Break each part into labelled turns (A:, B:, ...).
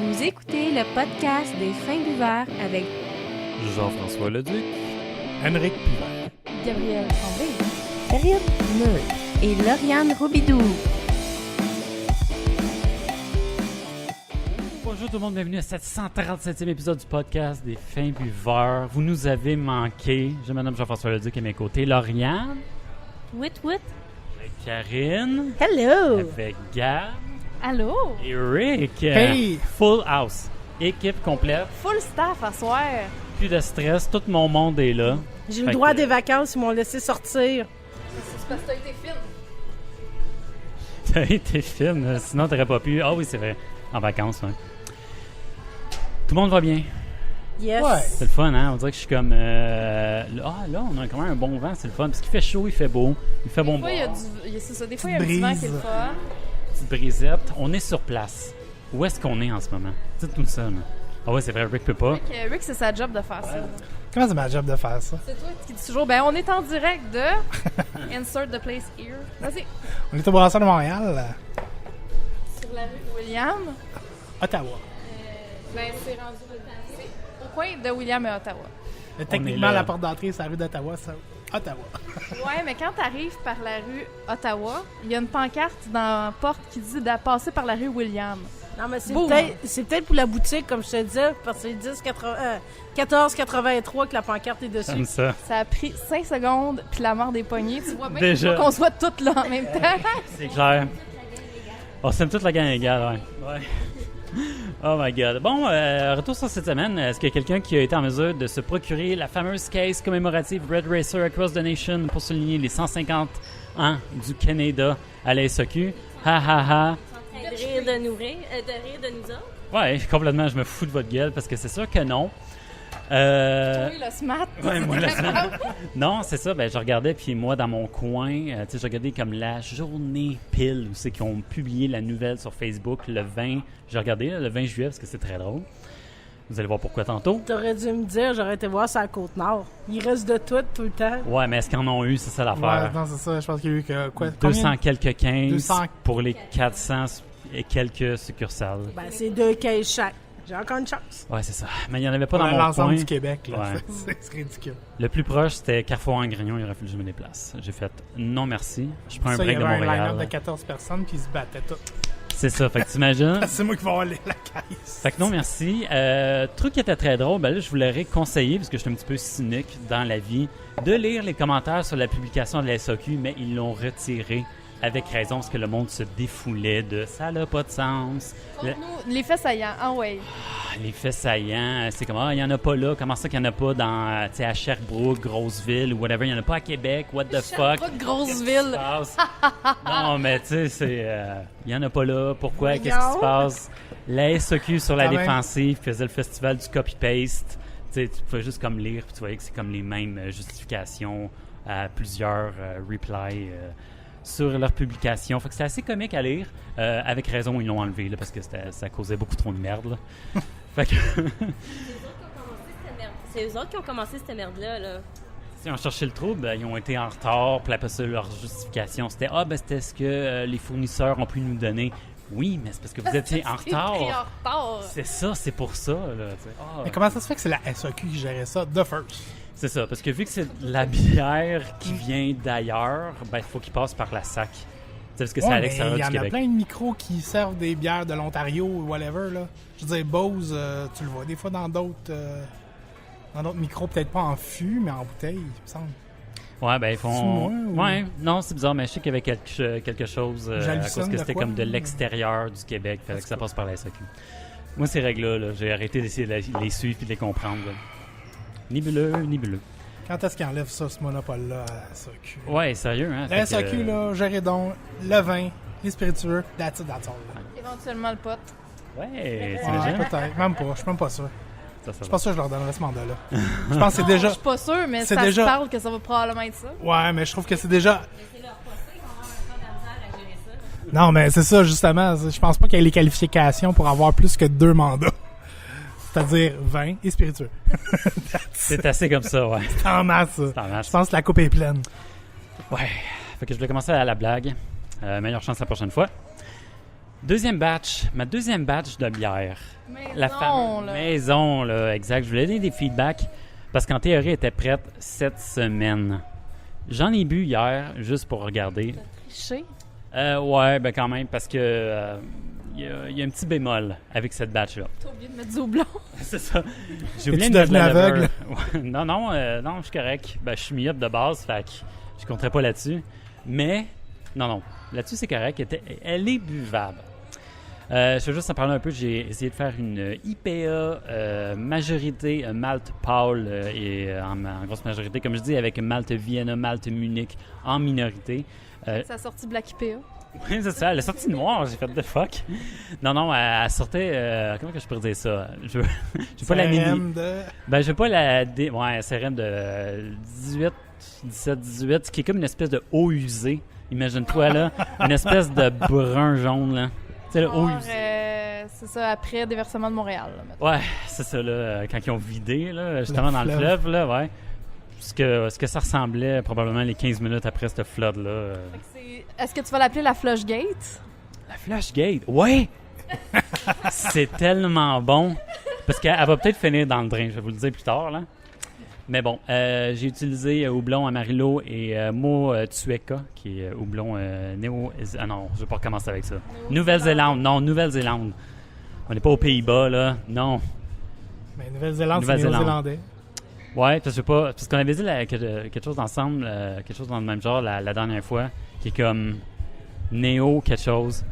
A: Vous écoutez le podcast des Fins buveurs avec
B: Jean-François Leduc,
C: Henrik Pivert,
A: Gabriel Tremblay, Karine Meury et Lauriane Robidoux.
B: Bonjour tout le monde, bienvenue à cette 137e épisode du podcast des Fins buveurs. Vous nous avez manqué. Je me nomme Jean-François Leduc à mes côtés. Lauriane.
A: Wit wit.
B: Avec Karine.
A: Hello.
B: Avec Gab.
A: Allô.
B: Et Rick.
C: Hey.
B: Full house. Équipe complète.
D: Full staff à soir.
B: Plus de stress. Tout mon monde est là.
E: J'ai le
B: Fait
E: droit
B: que-
E: des vacances, ils m'ont laissé sortir.
D: C'est parce que t'as été fine.
B: Ça a été fine. Sinon, t'aurais pas pu. Ah oui, c'est vrai. En vacances, ouais. Tout le monde va bien.
E: Yes.
C: Ouais.
B: C'est le fun, hein? On dirait que je suis comme... là, on a quand même un bon vent, c'est le fun. Parce qu'il fait chaud, il fait beau, il fait bon
D: Des fois,
B: boire.
D: c'est ça. Des fois, il y a un petit vent qui est le fun.
B: Petite brisette. On est sur place. Où est-ce qu'on est en ce moment? Dites-nous ça, là. Ah ouais, c'est vrai, Rick peut pas.
D: Rick, c'est sa job de faire ça.
C: Comment c'est ma job de faire ça?
D: C'est toi qui dis toujours, on est en direct de Insert the place here. Vas-y.
C: On est au Brassard de Montréal,
D: Sur la rue William.
C: Ottawa.
D: C'est rendu au coin de William et Ottawa.
C: Techniquement,
B: là.
C: la porte d'entrée, c'est la rue d'Ottawa, c'est Ottawa.
D: Ouais, mais quand t'arrives par la rue Ottawa, il y a une pancarte dans la porte qui dit de passer par la rue William.
E: Non, mais c'est
D: Boum.
E: peut-être pour la boutique, comme je te disais, parce que c'est 14,83 que la pancarte est dessus.
B: Comme ça.
D: Ça a pris 5 secondes, puis la mort des poignets. Tu vois bien
B: Déjà.
D: qu'on soit toutes là en même temps.
B: C'est clair. On s'aime toute la gang égale, ouais. Oh my god. Bon, retour sur cette semaine. Est-ce qu'il y a quelqu'un qui a été en mesure de se procurer la fameuse caisse commémorative Red Racer Across the Nation pour souligner les 150 ans du Canada à la SAQ? Ha ha ha.
A: De rire de nous autres.
B: Ouais, complètement, je me fous de votre gueule parce que c'est sûr que non.
D: Oui, le smart.
B: Ouais, moi, non, c'est ça. Ben, je regardais, puis moi, dans mon coin, tu sais, je regardais comme la journée pile où c'est qu'ils ont publié la nouvelle sur Facebook le 20. J'ai regardé là, le 20 juillet parce que c'est très drôle. Vous allez voir pourquoi tantôt.
E: T'aurais dû me dire, j'aurais été voir sur la Côte-Nord. Il reste de tout le temps.
B: Ouais, mais est-ce qu'ils en ont eu? C'est ça l'affaire.
C: Ouais, non, c'est ça. Je pense qu'il y a eu que, quoi,
B: 200
C: combien?
B: quelques 15
C: 200.
B: pour les 400 et quelques succursales.
E: Ben, c'est 2 caisses chaque. J'ai encore une chance.
B: Ouais, c'est ça. Mais il n'y en avait pas
C: Pour
B: dans mon
C: l'ensemble
B: coin.
C: du Québec, là.
B: Ouais.
C: C'est ridicule.
B: Le plus proche, c'était Carrefour en Grignon. Il aurait fallu que je me déplace. J'ai fait non merci. Je prends un
C: Ça, il y
B: break de
C: avait un line-up
B: Montréal.
C: de 14 personnes qui se battaient toutes.
B: C'est ça. Fait que t'imagines?
C: C'est moi qui vais avoir la caisse.
B: Fait que non, merci. Truc qui était très drôle, ben là, je vous l'aurais conseillé, parce que je suis un petit peu cynique dans la vie, de lire les commentaires sur la publication de la SAQ, mais ils l'ont retiré avec raison, parce que le monde se défoulait de « ça n'a pas de sens ».
D: Nous, les faits saillants. Ah ouais.
B: Les faits saillants, c'est comme « ah, il n'y en a pas là, comment ça qu'il n'y en a pas dans, tu sais, à Sherbrooke, Grosseville ou whatever, il n'y en a pas à Québec, what the fuck ».
D: Pas de grosse ville.
B: Non, mais tu sais, il n'y en a pas là. Pourquoi? Qu'est-ce qui se passe? La SAQ sur la
C: Quand même.
B: défensive faisait le festival du copy-paste. Tu sais, tu pouvais juste comme lire, puis tu voyais que c'est comme les mêmes justifications à plusieurs replies sur leur publication. Fait que c'était assez comique à lire. Avec raison, ils l'ont enlevé là, parce que ça causait beaucoup trop de merde. Là. Fait que
A: C'est eux autres qui ont commencé cette merde-là. Là.
B: si on cherchait le trouble, ils ont été en retard. Puis après ça, leur justification, c'était c'était ce que les fournisseurs ont pu nous donner. Oui, mais c'est parce que vous étiez en
D: Pris en
B: retard.
D: retard.
B: C'est ça, c'est pour ça. Là, tu sais.
C: Mais comment ça se fait que c'est la SAQ qui gérait ça, the first?
B: C'est ça, parce que vu que c'est de la bière qui vient d'ailleurs, il faut qu'il passe par la SAC. Tu sais, parce que c'est à
C: Ouais, mais
B: l'extérieur
C: il y
B: du
C: en a
B: Québec.
C: plein de micros qui servent des bières de l'Ontario ou whatever, là. Je veux dire, Bose, tu le vois des fois dans d'autres micros, peut-être pas en fût, mais en bouteille, il me semble.
B: Ouais, ils font.
C: C'est moi, ou-
B: Ouais, non, c'est bizarre, mais je sais qu'il y avait quelque chose à
C: J'hallucine
B: cause que
C: de
B: c'était
C: quoi?
B: comme de l'extérieur du Québec. Fallait que ça passe par la SAQ. Moi, ces règles-là, j'ai arrêté d'essayer de les suivre et de les comprendre. Là. Nibuleux.
C: Quand est-ce qu'ils enlèvent ça, ce monopole-là, à la SAQ?
B: Ouais, sérieux, hein?
C: La
B: Fait que,
C: SAQ, là, gérez donc le vin, les spiritueux, that's all. Là.
D: Éventuellement le pote.
B: Ouais,
C: Ouais,
B: t'imagines?
C: peut-être, même pas, je suis même pas sûr.
B: Ça
C: Je suis
B: va.
C: pas sûr que je leur donnerais ce mandat-là. Je pense que c'est
D: Non,
C: déjà...
D: Je suis pas sûre, mais
C: c'est
D: ça
C: déjà-
D: se parle que ça va probablement être ça.
C: Ouais, mais je trouve que c'est déjà...
A: C'est leur poste, ils vont avoir un peu de misère à gérer ça.
C: Non, mais c'est ça, justement. Je pense pas qu'il y ait les qualifications pour avoir plus que 2 mandats. C'est-à-dire vin et spiritueux.
B: C'est assez comme ça, ouais.
C: C'est en masse, ça.
B: C'est en masse.
C: Je pense que la coupe est pleine.
B: Ouais. Fait que je voulais commencer à la blague. Meilleure chance la prochaine fois. Deuxième batch, ma deuxième batch de bière.
D: Maison,
B: La fameuse
D: là.
B: maison, là, exact. Je voulais donner des feedbacks parce qu'en théorie, elle était prête cette semaine. J'en ai bu hier, juste pour regarder.
D: Triché.
B: Ouais, ben quand même, parce que il y a un petit bémol avec cette batch-là.
D: T'as oublié de mettre du houblon.
B: C'est ça. J'ai
C: Es-tu
B: oublié de mettre de la
C: devenu
B: levure.
C: aveugle?
B: Ouais, non, je suis correct. Ben, je suis myope de base, fait que je compterai pas là-dessus. Mais, non, là-dessus, c'est correct. Elle est buvable. Je veux juste en parler un peu. J'ai essayé de faire une IPA majorité Malte Paul et en grosse majorité, comme je dis, avec Malte Vienna, Malte Munich en minorité.
D: Ça a sorti Black IPA.
B: Oui, c'est ça. Elle est sortie noire. J'ai fait de fuck. Non, elle sortait. Comment que je pourrais dire ça? Je veux pas la mini.
C: CRM de...
B: Ben, je veux pas la. Ouais, CRM de 17-18, qui est comme une espèce de eau usée. Imagine-toi, là. Une espèce de brun-jaune, là. Tu sais, le eau
D: Genre,
B: usée.
D: c'est ça, après déversement de Montréal. Là, mettons.
B: Ouais, c'est ça, là. Quand ils ont vidé, là, justement, dans le
C: fleuve.
B: fleuve, là, ouais. Ce que ça ressemblait probablement les 15 minutes après ce flood-là.
D: Fait que est-ce que tu vas l'appeler la Flushgate?
B: La Flashgate, ouais! C'est tellement bon. Parce qu'elle va peut-être finir dans le drain, je vais vous le dire plus tard, là. Mais bon, j'ai utilisé houblon Amarillo et Motueka, qui est houblon néo... Ah non, je vais pas recommencer avec ça. Nouvelle-Zélande, non, Nouvelle-Zélande. On n'est pas aux Pays-Bas, là, non.
C: Mais Nouvelle-Zélande, c'est
B: Nouvelle-Zélande.
C: néo-zélandais.
B: Ouais, parce que je sais pas, parce qu'on avait dit quelque chose ensemble, quelque chose dans le même genre la dernière fois, qui est comme néo quelque chose.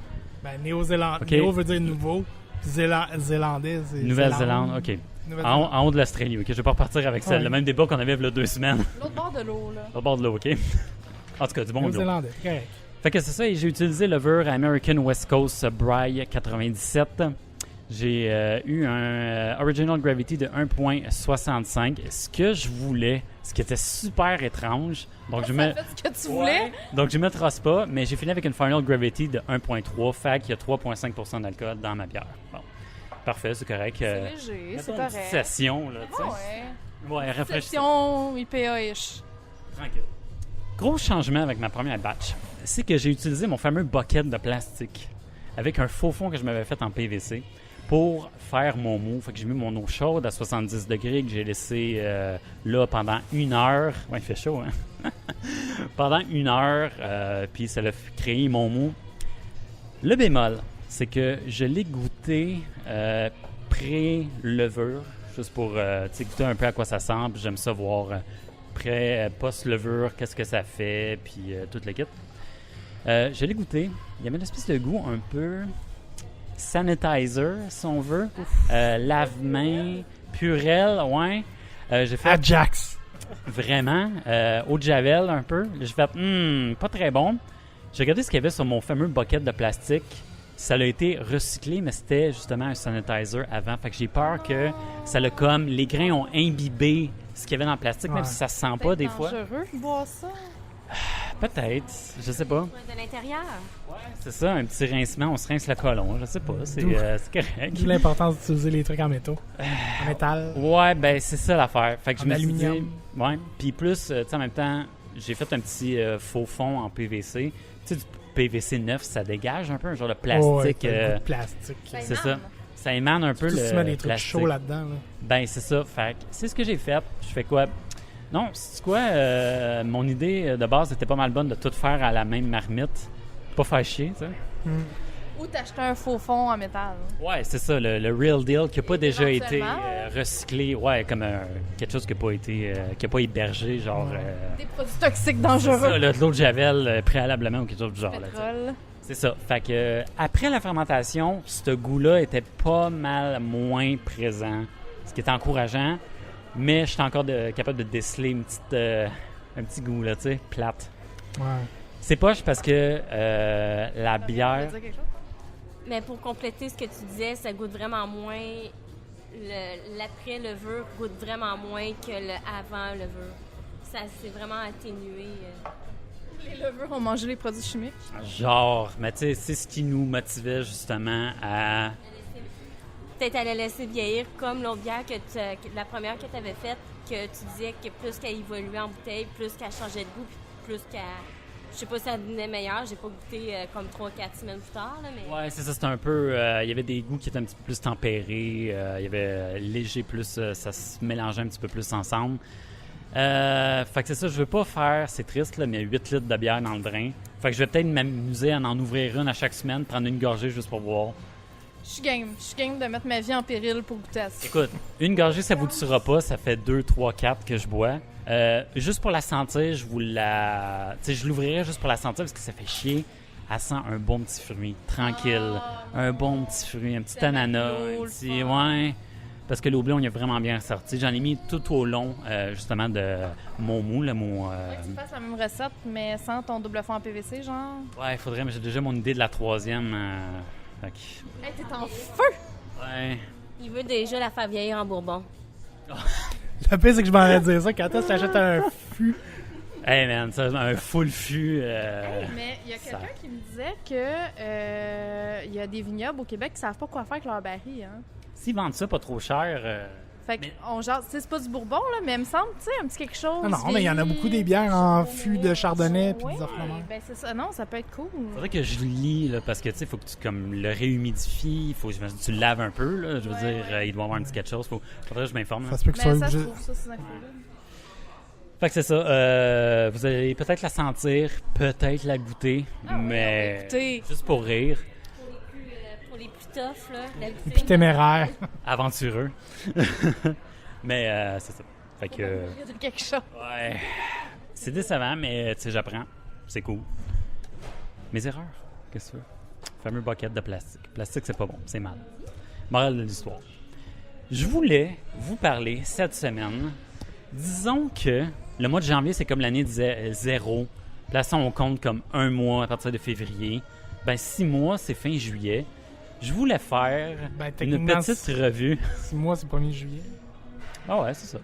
C: Ben, néo-zélandais.
B: Ok.
C: Néo veut dire nouveau. Puis zélandais, c'est
B: Nouvelle-Zélande, ok.
C: Nouvelle-Zélande.
B: En haut de l'Australie, ok. Je vais pas repartir avec ça.
C: Ouais.
B: Le même débat qu'on avait il y a 2 semaines.
D: L'autre bord de l'eau, là.
B: Au bord de l'eau, ok. En tout cas, du bon de l'eau.
C: Néo-zélandais, correct.
B: Fait que c'est ça, et j'ai utilisé le levure American West Coast Bry 97. J'ai eu un Original Gravity de 1.65. Ce que je voulais, ce qui était super étrange. Donc je me...
D: Fais ce que tu voulais.
B: Donc je me trace pas, mais j'ai fini avec une Final Gravity de 1.3. Fait qu'il y a 3.5% d'alcool dans ma bière. Bon, parfait, c'est correct.
D: C'est léger,
B: mettons
D: c'est
B: une
D: correct.
B: petite session, là, tu sais.
D: Ouais.
B: Ouais, rafraîchissant.
D: Session IPA-ish.
B: Tranquille. Gros changement avec ma première batch, c'est que j'ai utilisé mon fameux bucket de plastique avec un faux fond que je m'avais fait en PVC pour faire mon mou. Fait que j'ai mis mon eau chaude à 70 degrés que j'ai laissé là pendant 1 heure. Ouais, il fait chaud, hein? Pendant 1 heure, puis ça a créé mon mou. Le bémol, c'est que je l'ai goûté pré-levure, juste pour goûter un peu à quoi ça sent. Puis j'aime ça voir post-levure, qu'est-ce que ça fait, puis tout le kit. Je l'ai goûté. Il y avait une espèce de goût un peu sanitizer, si on veut. Lave-main, Purell, ouais. J'ai fait
C: Ajax.
B: vraiment eau de javel un peu. J'ai fait, pas très bon. J'ai regardé ce qu'il y avait sur mon fameux bucket de plastique. Ça a été recyclé, mais c'était justement un sanitizer avant. Fait que j'ai peur que ça le comme... Les grains ont imbibé ce qu'il y avait dans le plastique, même
C: Ouais.
B: si ça se sent pas des fois.
D: C'est dangereux de boire ça.
B: Peut-être, je sais pas.
F: De l'intérieur.
B: C'est ça, un petit rincement, on se rince le colon, je sais pas, c'est correct.
C: D'où l'importance d'utiliser les trucs en métaux. En métal.
B: Ouais, ben c'est ça l'affaire. Fait que je
C: En
B: me suis dit,
C: aluminium.
B: ouais, puis plus, tu sais, en même temps, j'ai fait un petit faux fond en PVC. Tu sais, du PVC neuf, ça dégage un peu, un genre de plastique.
C: Ouais, t'as le goût de plastique.
B: c'est ça. Ça émane un peu
C: Surtout si tu
B: le
C: mets des trucs
B: plastique.
C: chauds là-dedans. Là.
B: Ben, c'est ça. Fait que c'est ce que j'ai fait. Je fais quoi? Non, c'est quoi? Mon idée de base était pas mal bonne de tout faire à la même marmite. Pas faire chier, tu sais.
D: Ou t'acheter un faux fond en métal.
B: Ouais, c'est ça, le real deal qui n'a pas déjà été
D: éventuellement.
B: recyclé. Ouais, comme quelque chose qui n'a pas été, qui a pas hébergé, genre.
D: Des produits toxiques
B: C'est
D: dangereux.
B: ça, là, de l'eau de javel préalablement ou quelque chose du genre. Là, tu sais.
D: Pétrole.
B: C'est ça. Fait que après la fermentation, ce goût-là était pas mal moins présent, ce qui est encourageant, mais j'étais encore capable de déceler un petit goût, là, tu sais, plate.
C: Ouais.
B: C'est poche parce que la
D: Tu
B: bière...
D: veux dire quelque chose?
F: Mais pour compléter ce que tu disais, ça goûte vraiment moins. L'après-levure goûte vraiment moins que le avant-levure. Ça s'est vraiment atténué.
D: Les levures ont mangé les produits chimiques.
B: Genre, mais tu sais, c'est ce qui nous motivait justement à...
F: Peut-être à la laisser vieillir comme l'autre bière que la première que tu avais faite, que tu disais que plus qu'elle évoluait en bouteille, plus qu'elle changeait de goût, puis plus qu'elle Je sais pas si ça devenait meilleur. J'ai pas goûté comme 3-4 semaines plus tard, là, mais...
B: Ouais, c'est ça, c'était un peu... Il y avait des goûts qui étaient un petit peu plus tempérés. Il y avait léger plus... ça se mélangeait un petit peu plus ensemble. Fait que c'est ça, je veux pas faire... C'est triste, là, mais 8 litres de bière dans le drain. Fait que je vais peut-être m'amuser à en ouvrir une à chaque semaine, prendre une gorgée juste pour voir.
D: Je suis game de mettre ma vie en péril pour goûter à ça.
B: Écoute, une gorgée, ça vous tuera pas. Ça fait 2, 3, 4 que je bois. Juste pour la sentir, je l'ouvrirais juste pour la sentir parce que ça fait chier. Elle sent un bon petit fruit, tranquille. Un bon petit fruit, un petit ananas. Ouais. Parce que l'houblon, il est vraiment bien ressorti. J'en ai mis tout au long, justement, de mon mou. Là,
D: Tu fasses la même recette, mais sans ton double fond en PVC, genre.
B: Ouais, il faudrait, mais j'ai déjà mon idée de la troisième. Fait que...
D: Hey, t'es en feu!
B: Ouais.
F: Il veut déjà la faire vieillir en Bourbon.
C: Le pire, c'est que je m'en vais dire ça. Quand tu t'achètes un fût,
B: Hey man, ça, un full fût.
D: Mais il y a quelqu'un qui me disait que il y a des vignobles au Québec qui savent pas quoi faire avec leur baril, hein.
B: S'ils vendent ça pas trop cher...
D: Fait qu'on genre, tu sais, c'est pas du Bourbon, là, mais il me semble, tu sais, un petit quelque chose.
C: non, mais il y en a beaucoup des bières en fût de chardonnay puis
D: oui,
C: des affaires de même.
D: ben c'est ça. Non, ça peut être cool.
B: Faudrait que je lis, là, parce que, tu sais, faut que tu comme, le réhumidifies, faut que tu le laves un peu, là. Je veux dire, il doit y avoir un petit quelque chose. Faudrait que je m'informe. Là.
C: Ça se peut que
D: Mais
C: ça
D: ça, je
C: soit...
D: trouve ça, c'est info.
B: Fait que c'est ça. Vous allez peut-être la sentir, peut-être la goûter, mais
D: écoutez.
B: juste pour rire.
F: Pour les plus tough, là, la goûter.
C: Puis téméraire.
B: Aventureux. Mais c'est ça. Fait que...
D: Il y a quelque chose.
B: ouais. C'est décevant, mais tu sais, j'apprends. C'est cool. Mes erreurs, qu'est-ce que tu veux? Fameux bucket de plastique. Plastique, c'est pas bon, c'est mal. Morale de l'histoire. Je voulais vous parler cette semaine. Disons que le mois de janvier, c'est comme l'année disait 0. Là, ça, on compte comme un mois à partir de février. Ben, 6 mois, c'est fin juillet. Je voulais faire
C: Ben,
B: une
C: techniquement,
B: petite revue.
C: 6 mois, c'est le 1er juillet.
B: Ah ouais, c'est ça.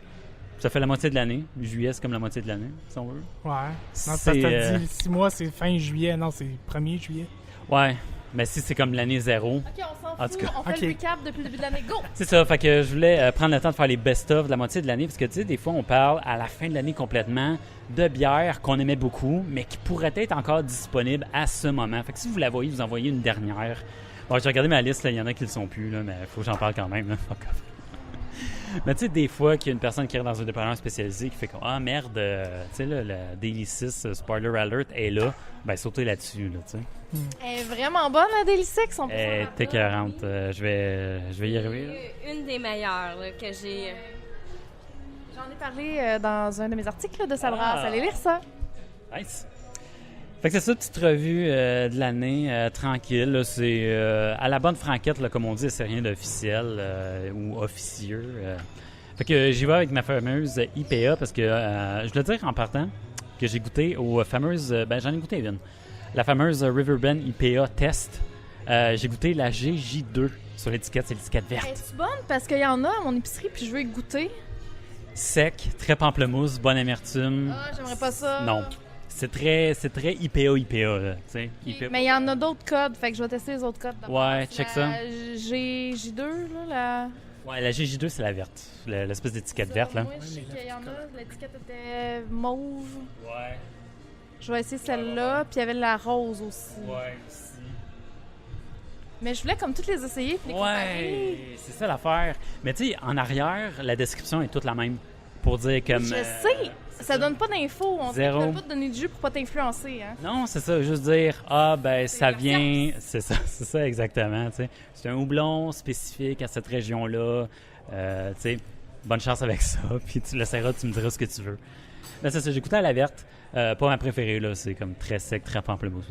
B: Ça fait la moitié de l'année. Juillet, c'est comme la moitié de l'année, si on veut.
C: Ouais. Non,
B: C'est,
C: ça t'a dit 6 mois, c'est fin juillet. Non, c'est 1er juillet.
B: Ouais, mais si c'est comme l'année 0.
D: Ok, on s'en
B: En
D: fout.
B: tout cas,
D: On fait
C: ok.
D: le recap depuis le début de l'année. Go!
B: C'est ça, fait que je voulais prendre le temps de faire les best-of de la moitié de l'année, parce que tu sais, des fois, on parle à la fin de l'année complètement de bières qu'on aimait beaucoup, mais qui pourraient être encore disponibles à ce moment. Fait que si vous la voyez, vous en voyez une dernière. Bon, j'ai regardé ma liste, il y en a qui ne le sont plus, là, mais il faut que j'en parle quand même. Là. Fuck off. Mais tu sais, des fois, qu'il y a une personne qui est dans un dépanneur spécialisé qui fait comme « Ah merde, tu sais, là, la Daily 6 Spoiler Alert est là. » Ben, sautez là-dessus, là, tu sais.
D: Elle est vraiment bonne, la Daily Six. On peut
B: Elle
D: s'en
B: est écœurante. Je vais y arriver, là.
F: Une des meilleures là, que j'ai.
D: J'en ai parlé dans un de mes articles là, de Sabras.
B: Ah.
D: Allez lire ça.
B: Nice. Fait que c'est ça, petite revue de l'année, tranquille. Là, c'est à la bonne franquette, là, comme on dit, c'est rien d'officiel ou officieux. Fait que j'y vais avec ma fameuse IPA parce que je dois dire en partant que j'ai goûté aux fameuses... j'en ai goûté une. La fameuse Riverbend IPA Test. J'ai goûté la GJ2 sur l'étiquette, c'est l'étiquette verte.
D: Es-tu bonne? Parce qu'il y en a à mon épicerie puis je veux y goûter.
B: Sec, très pamplemousse, bonne amertume.
D: Ah, j'aimerais pas ça.
B: Non. C'est très IPA, là, tu sais. IPA.
D: Mais il y en a d'autres codes, fait que je vais tester les autres codes. d'abord.
B: Ouais, check ça.
D: J2, là, la...
B: Ouais, la GJ2, c'est la verte. L'espèce d'étiquette verte, là.
D: Moi, je sais qu'il y en a, l'étiquette était mauve.
B: Ouais,
D: Je vais essayer celle-là, puis il y avait la rose aussi.
B: ouais, aussi.
D: Mais je voulais comme toutes les essayer, puis les comparer.
B: Ouais, c'est ça l'affaire. Mais tu sais, en arrière, la description est toute la même. Pour dire comme...
D: Je sais, ça donne pas d'infos. On
B: Zéro.
D: ne peut pas te donner du jus pour pas t'influencer. Hein.
B: Non, c'est ça, juste dire, ah ben ça
D: la
B: vient... C'est ça exactement, tu sais. C'est un houblon spécifique à cette région-là. Tu sais, bonne chance avec ça, puis tu l'essaieras, tu me diras ce que tu veux. Ben c'est ça, j'ai goûté à la verte. Pas ma préférée, là, c'est comme très sec, très pamplemousse.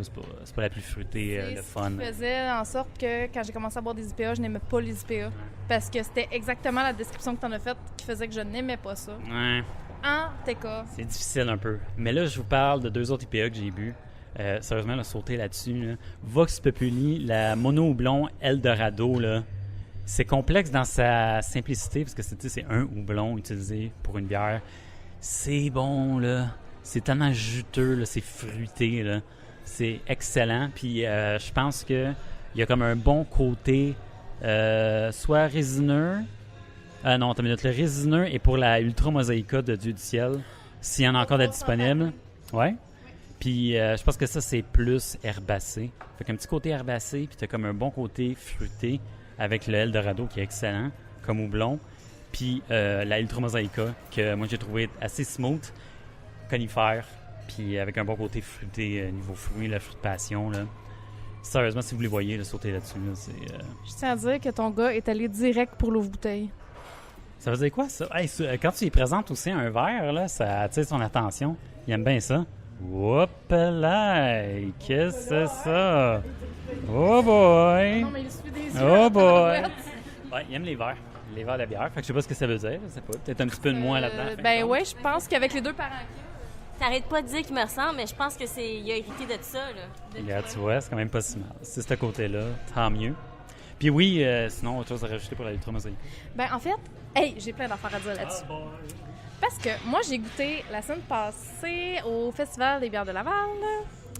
B: C'est pas la plus fruitée,
D: C'est
B: le
D: ce
B: fun.
D: qui faisait en sorte que quand j'ai commencé à boire des IPA, je n'aimais pas les IPA. Parce que c'était exactement la description que tu en as faite qui faisait que je n'aimais pas ça.
B: Ouais.
D: En TK.
B: C'est difficile un peu. Mais là, je vous parle de 2 autres IPA que j'ai bu. Sérieusement, là, sauter là-dessus. Là. Vox Populi, la Mono Houblon Eldorado, là. C'est complexe dans sa simplicité parce que c'est un houblon utilisé pour une bière. C'est bon, là. C'est tellement juteux, là. C'est fruité, là. C'est excellent. Puis je pense qu'il y a comme un bon côté soit résineux. Non, attends une minute. Le résineux est pour la Ultra Mosaïca de Dieu du ciel. S'il y en a encore de disponible. Ouais. Puis je pense que ça, c'est plus herbacé. Fait qu'un petit côté herbacé, puis t'as comme un bon côté fruité avec le Eldorado qui est excellent, comme houblon. Puis la Ultra Mosaica, que moi j'ai trouvé assez smooth, conifère, puis avec un bon côté fruité niveau fruits, le fruit de passion. Là. Sérieusement, si vous les voyez, là, sautez là-dessus. Là,
D: Je tiens à dire que ton gars est allé direct pour l'ouvre-bouteille.
B: Ça veut dire quoi, ça? Hey, quand tu lui présentes aussi un verre, là, ça attire son attention. Il aime bien ça. Hop là! Qu'est-ce que c'est ça? Oh boy!
D: Non, mais il suit des yeux.
B: Oh boy! Ouais, il aime les verres de bière. Fait que je sais pas ce que ça veut dire. Je sais pas. Peut-être un petit peu de moins là-dedans.
D: Ben ouais, je pense qu'avec les deux parents
F: T'arrêtes pas de dire qu'il me ressemble, mais je pense que il a hérité de ça, là.
B: Regarde, tu vois, c'est quand même pas si mal. C'est ce côté-là, tant mieux. Puis oui, sinon, autre chose à rajouter pour la Ultra Mosaica.
D: Ben en fait, hey, j'ai plein d'affaires à dire là-dessus. Parce que moi, j'ai goûté la semaine passée au Festival des bières de Laval.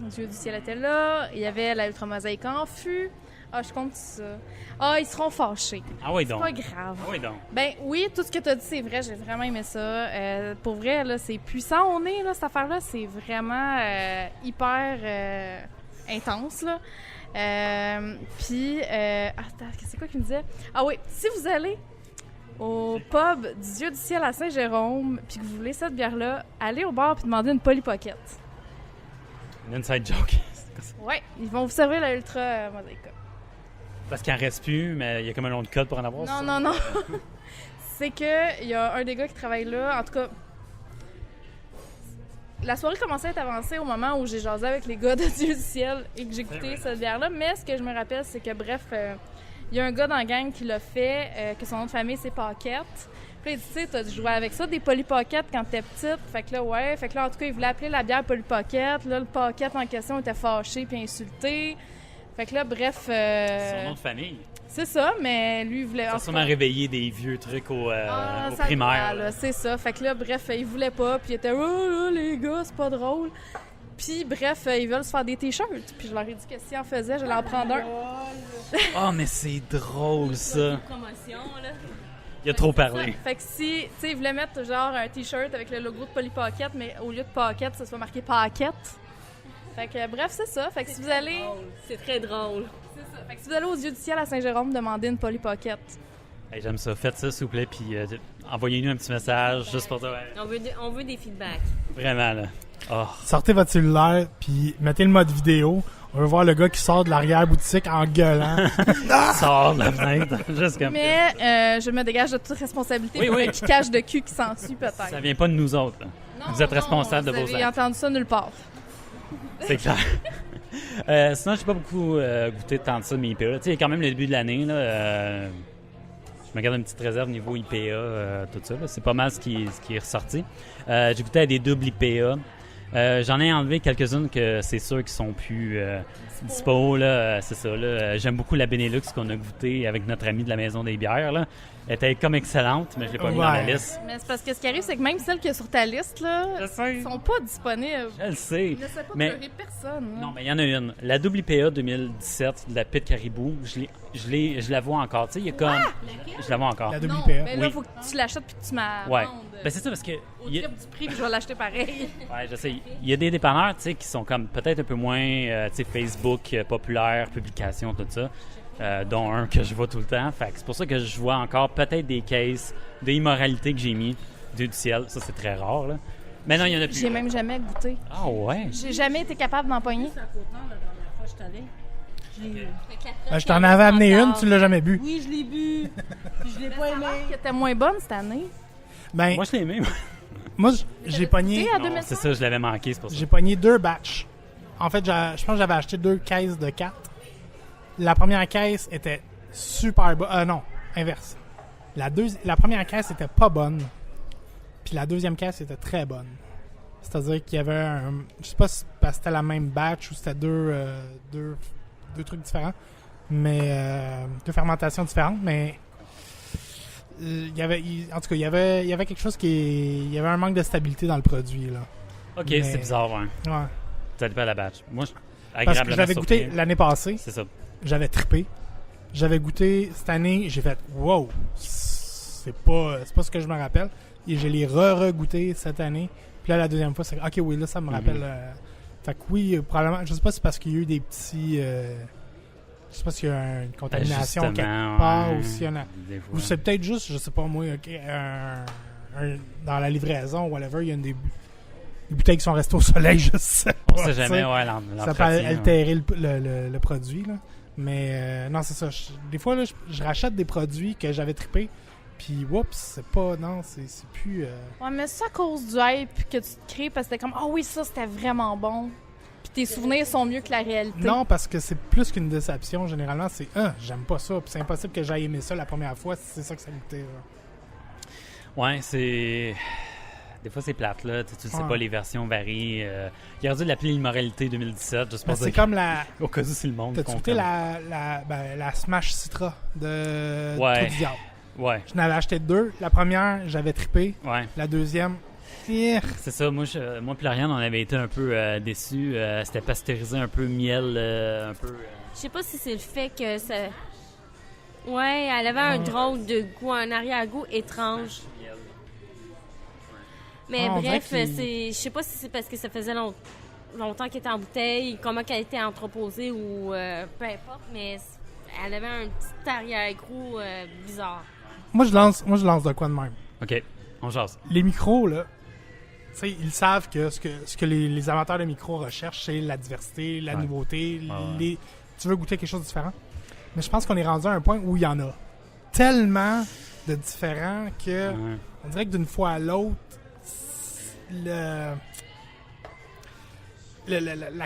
D: Dieu du ciel était là. Il y avait la Ultra Mosaica en fût. Ah, je compte ça. Ah, ils seront fâchés.
B: Ah oui,
D: C'est
B: donc.
D: pas grave.
B: Ah oui, donc.
D: Ben oui, tout ce que tu as dit, c'est vrai. J'ai vraiment aimé ça. Pour vrai, là, c'est puissant au nez, là, cette affaire-là. C'est vraiment hyper intense, là. Puis, attends, c'est quoi qu'il me disait? Ah oui, si vous allez au pub du Dieu du ciel à Saint-Jérôme puis que vous voulez cette bière-là, allez au bar puis demandez une Polly Pocket.
B: Une inside joke.
D: Ouais, ils vont vous servir la Ultra Mosaica.
B: Parce qu'il en reste plus, mais il y a comme un long de code pour en avoir.
D: Non,
B: ça.
D: non, non. C'est que il y a un des gars qui travaille là. En tout cas, la soirée commençait à être avancée au moment où j'ai jasé avec les gars de Dieu du ciel et que j'ai goûté cette bière-là. Mais ce que je me rappelle, c'est que bref, il y a un gars dans la gang qui l'a fait, que son nom de famille, c'est Paquette. Puis là, il dit, tu sais, t'as joué avec ça, des Polly Pocket quand t'étais petite. Fait que là, ouais. Fait que là, en tout cas, il voulait appeler la bière Polly Pocket. Là, le Pocket en question était fâché puis insulté. Fait que là, bref...
B: Son nom de famille.
D: C'est ça, mais lui, il voulait...
B: Ça a sûrement réveillé des vieux trucs au
D: ça
B: primaire.
D: doit, là, c'est ça. Fait que là, bref, il voulait pas. Puis il était, oh là, les gars, c'est pas drôle. Puis bref, ils veulent se faire des t-shirts. Puis je leur ai dit que si en faisait, j'allais en prendre un.
B: Oh, mais c'est drôle, ça.
F: Promotion, là.
B: Il a trop parlé.
D: Fait que si, tu sais, ils voulaient mettre genre un t-shirt avec le logo de Polly Pocket, mais au lieu de Pocket, ça soit marqué Paquette. Fait que bref, c'est ça. Fait que si vous allez...
F: C'est très drôle.
D: C'est ça. Fait que si vous allez aux Yeux du ciel à Saint-Jérôme, demandez une Polly Pocket.
B: Hey, j'aime ça. Faites ça, s'il vous plaît, puis envoyez-nous un petit message juste pour toi.
F: On veut des feedbacks.
B: Vraiment, là. Oh.
C: Sortez votre cellulaire, puis mettez le mode vidéo. On veut voir le gars qui sort de l'arrière-boutique en gueulant.
B: Sors de la fenêtre. Juste comme...
D: Mais je me dégage de toute responsabilité
B: Oui,
D: pour
B: oui.
D: le kickage de cul qui s'ensuit, peut-être.
B: Ça vient pas de nous autres, là.
D: Non,
B: Vous êtes responsable de vos
D: Vous avez
B: actes.
D: entendu ça nulle part.
B: C'est clair. Sinon, j'ai pas beaucoup goûté tant de ça de mes IPA. Tu sais, il y a quand même le début de l'année, là. Je me garde une petite réserve niveau IPA, tout ça. Là. C'est pas mal ce qui est ressorti. J'ai goûté à des doubles IPA. J'en ai enlevé quelques-unes que c'est sûr qu'ils sont plus dispo. Là, c'est ça. Là. J'aime beaucoup la Benelux qu'on a goûté avec notre ami de la Maison des bières. Là. Elle était comme excellente, mais je l'ai pas mis dans la liste.
D: Mais c'est parce que ce qui arrive, c'est que même celles qu'il y a sur ta liste, là,
B: Je sais.
D: sont pas disponibles.
B: Je le sais.
D: Il ne sait pas
B: Mais-
D: pleurer personne. là.
B: Non, mais il y en a une. La double IPA 2017 de la Pit Caribou, je la vois encore. Tu sais, il y a comme... Je la vois encore.
C: La
D: Non,
C: WPA.
D: mais là,
B: Oui.
D: faut que tu l'achètes puis que tu m'as
B: Ouais. Ben, c'est ça, parce que...
D: au
B: il y a-
D: triple du prix, puis je vais l'acheter pareil.
B: Ouais, je sais. Il y a des dépanneurs, tu sais, qui sont comme peut-être un peu moins, tu sais, Facebook, populaire, publication, tout ça, dont un que je vois tout le temps. Fait que c'est pour ça que je vois encore peut-être des cases d'immoralité que j'ai mis Dieu du ciel. Ça, c'est très rare, là. Mais non, il y en a plus.
D: J'ai même jamais goûté.
B: Ah ouais?
D: J'ai jamais été capable d'en pogner.
E: C'est à Côte-Nord la dernière fois que je suis allée.
C: Je t'en avais amené une, tu l'as jamais bu.
E: Oui, je l'ai bu. Puis je l'ai pas aimé.
D: Qui était moins bonne cette année.
C: Ben,
B: Moi, je l'ai aimé. moi.
C: moi, j'ai pogné,
D: à
B: Non,
D: 2005?
B: c'est ça, je l'avais manqué, c'est pour ça.
C: j'ai pogné 2 batchs. En fait, je pense que j'avais acheté 2 caisses de 4. La première caisse était super bonne. Non, inverse. La première caisse était pas bonne. Puis la deuxième caisse était très bonne. C'est-à-dire qu'il y avait un... Je sais pas si parce que c'était la même batch ou c'était deux trucs différents. Mais... deux fermentations différentes. Mais... il y avait... en tout cas, il y avait quelque chose qui... Il y avait un manque de stabilité dans le produit, là.
B: OK,
C: Mais-
B: c'est bizarre, ouais.
C: Ouais.
B: Ça dépend de la batch. Moi,
C: Parce que
B: agréablement
C: j'avais goûté
B: surpris.
C: l'année passée.
B: C'est ça.
C: J'avais trippé. J'avais goûté cette année, j'ai fait wow, c'est pas ce que je me rappelle. Et je l'ai re-goûté cette année. Puis là, la deuxième fois, c'est OK, oui, là, ça me rappelle Fait que oui, probablement, je sais pas si c'est parce qu'il y a eu des petits... je sais pas s'il y a une contamination
B: Ajustement,
C: quelque part,
B: ouais,
C: ou s'il y en a...
B: des fois.
C: Ou c'est peut-être juste, je sais pas moi, dans la livraison, whatever, il y a des bouteilles qui sont restées au soleil, je sais pas.
B: On sait jamais,
C: t'sais.
B: ouais,
C: Ça peut
B: l'entretien,
C: altérer le produit, là. Mais non, c'est ça. Des fois, là, je rachète des produits que j'avais trippés, puis oups, c'est pas... Non, c'est plus...
D: Ouais, mais c'est à cause du hype que tu te crées parce que t'es comme, ah oui, ça c'était vraiment bon. Puis tes souvenirs sont mieux que la réalité.
C: Non, parce que c'est plus qu'une déception. Généralement, c'est j'aime pas ça. Puis c'est impossible que j'aille aimer ça la première fois si c'est ça que ça goûtait. Là.
B: Ouais, c'est... Des fois, c'est plate, là. Tu sais pas, les versions varient. Il aurait dû l'appeler l'immoralité 2017. Je
C: Ben, c'est comme la...
B: Au cas où c'est le monde.
C: T'as-tu goûté la Smash Citra de
B: Ouais.
C: Trou du Diable?
B: Ouais,
C: Je n'avais acheté 2. La première, j'avais trippé.
B: ouais.
C: La deuxième...
B: C'est ça. Moi puis Lauriane, on avait été un peu déçus. C'était pasteurisé, un peu miel, un peu...
F: Je sais pas si c'est le fait que ça... Ouais, elle avait un drôle de goût, un arrière-goût étrange. Mais
C: on dirait
F: bref,
C: qu'il-
F: je sais pas si c'est parce que ça faisait longtemps qu'elle était en bouteille, comment qu'elle était entreposée ou peu importe, mais elle avait un petit arrière-goût bizarre.
C: Moi, je lance de quoi de même.
B: OK, on jase.
C: Les micros, là, tu sais, ils savent que ce que les amateurs de micros recherchent, c'est la diversité, la
B: Ouais.
C: nouveauté,
B: Ouais.
C: tu veux goûter quelque chose de différent. Mais je pense qu'on est rendu à un point où il y en a tellement de différents que
B: Ouais.
C: on dirait que d'une fois à l'autre, la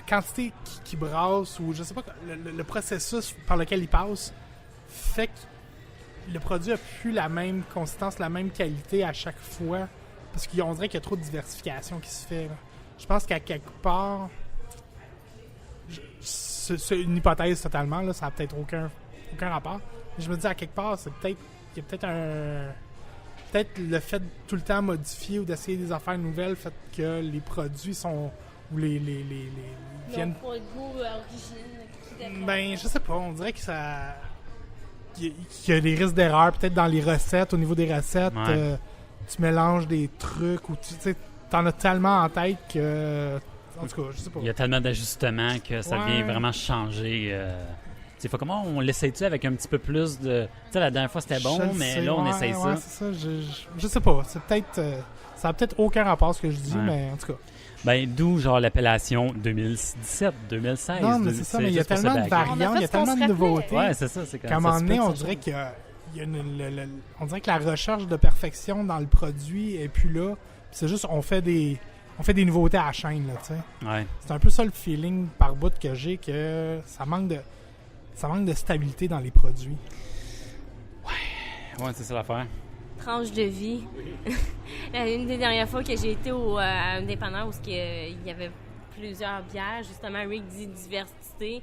C: quantité qui brasse ou je sais pas, le processus par lequel il passe fait que le produit a plus la même consistance, la même qualité à chaque fois parce qu'on dirait qu'il y a trop de diversification qui se fait. Là. Je pense qu'à quelque part, c'est une hypothèse totalement, là, ça n'a peut-être aucun rapport. Mais je me dis à quelque part, il y a peut-être le fait de tout le temps modifier ou d'essayer des affaires nouvelles fait que les produits sont ou les viennent.
F: Pas de goût original.
C: Ben je sais pas, on dirait que ça qu'il y a des risques d'erreur peut-être dans les recettes, au niveau des recettes,
B: Ouais.
C: tu mélanges des trucs ou tu sais t'en as tellement en tête que en tout cas, je sais pas.
B: Il y a tellement d'ajustements que ça
C: Ouais.
B: vient vraiment changer. Tu sais, comment on l'essaye-tu avec un petit peu plus de... Tu sais, la dernière fois, c'était bon,
C: Je le
B: mais
C: sais,
B: là, on
C: ouais,
B: essaye ça.
C: ouais, c'est ça. Je sais pas. C'est peut-être... ça a peut-être aucun rapport à ce que je dis,
B: Ouais.
C: mais en tout cas.
B: Ben, d'où, genre, l'appellation 2017, 2016.
C: Non, mais c'est ça, mais il y a
B: juste pour
C: tellement
B: se
C: de
B: backer.
D: On a
C: variantes,
D: fait
C: il y a
D: ce qu'on
C: tellement
D: se
C: de
D: rappelait.
C: nouveautés.
B: Ouais, c'est ça. C'est
C: Qu'à un moment donné, on dirait qu'il y a on dirait que la recherche de perfection dans le produit est plus là. Puis c'est juste, on fait des nouveautés à la chaîne, là, tu sais.
B: Ouais.
C: C'est un peu ça le feeling par bout que j'ai, que ça manque de stabilité dans les produits.
B: Ouais, c'est ça l'affaire.
F: Tranche de vie. Une des dernières fois que j'ai été à un dépanneur où il y avait plusieurs bières, justement, Rick dit diversité.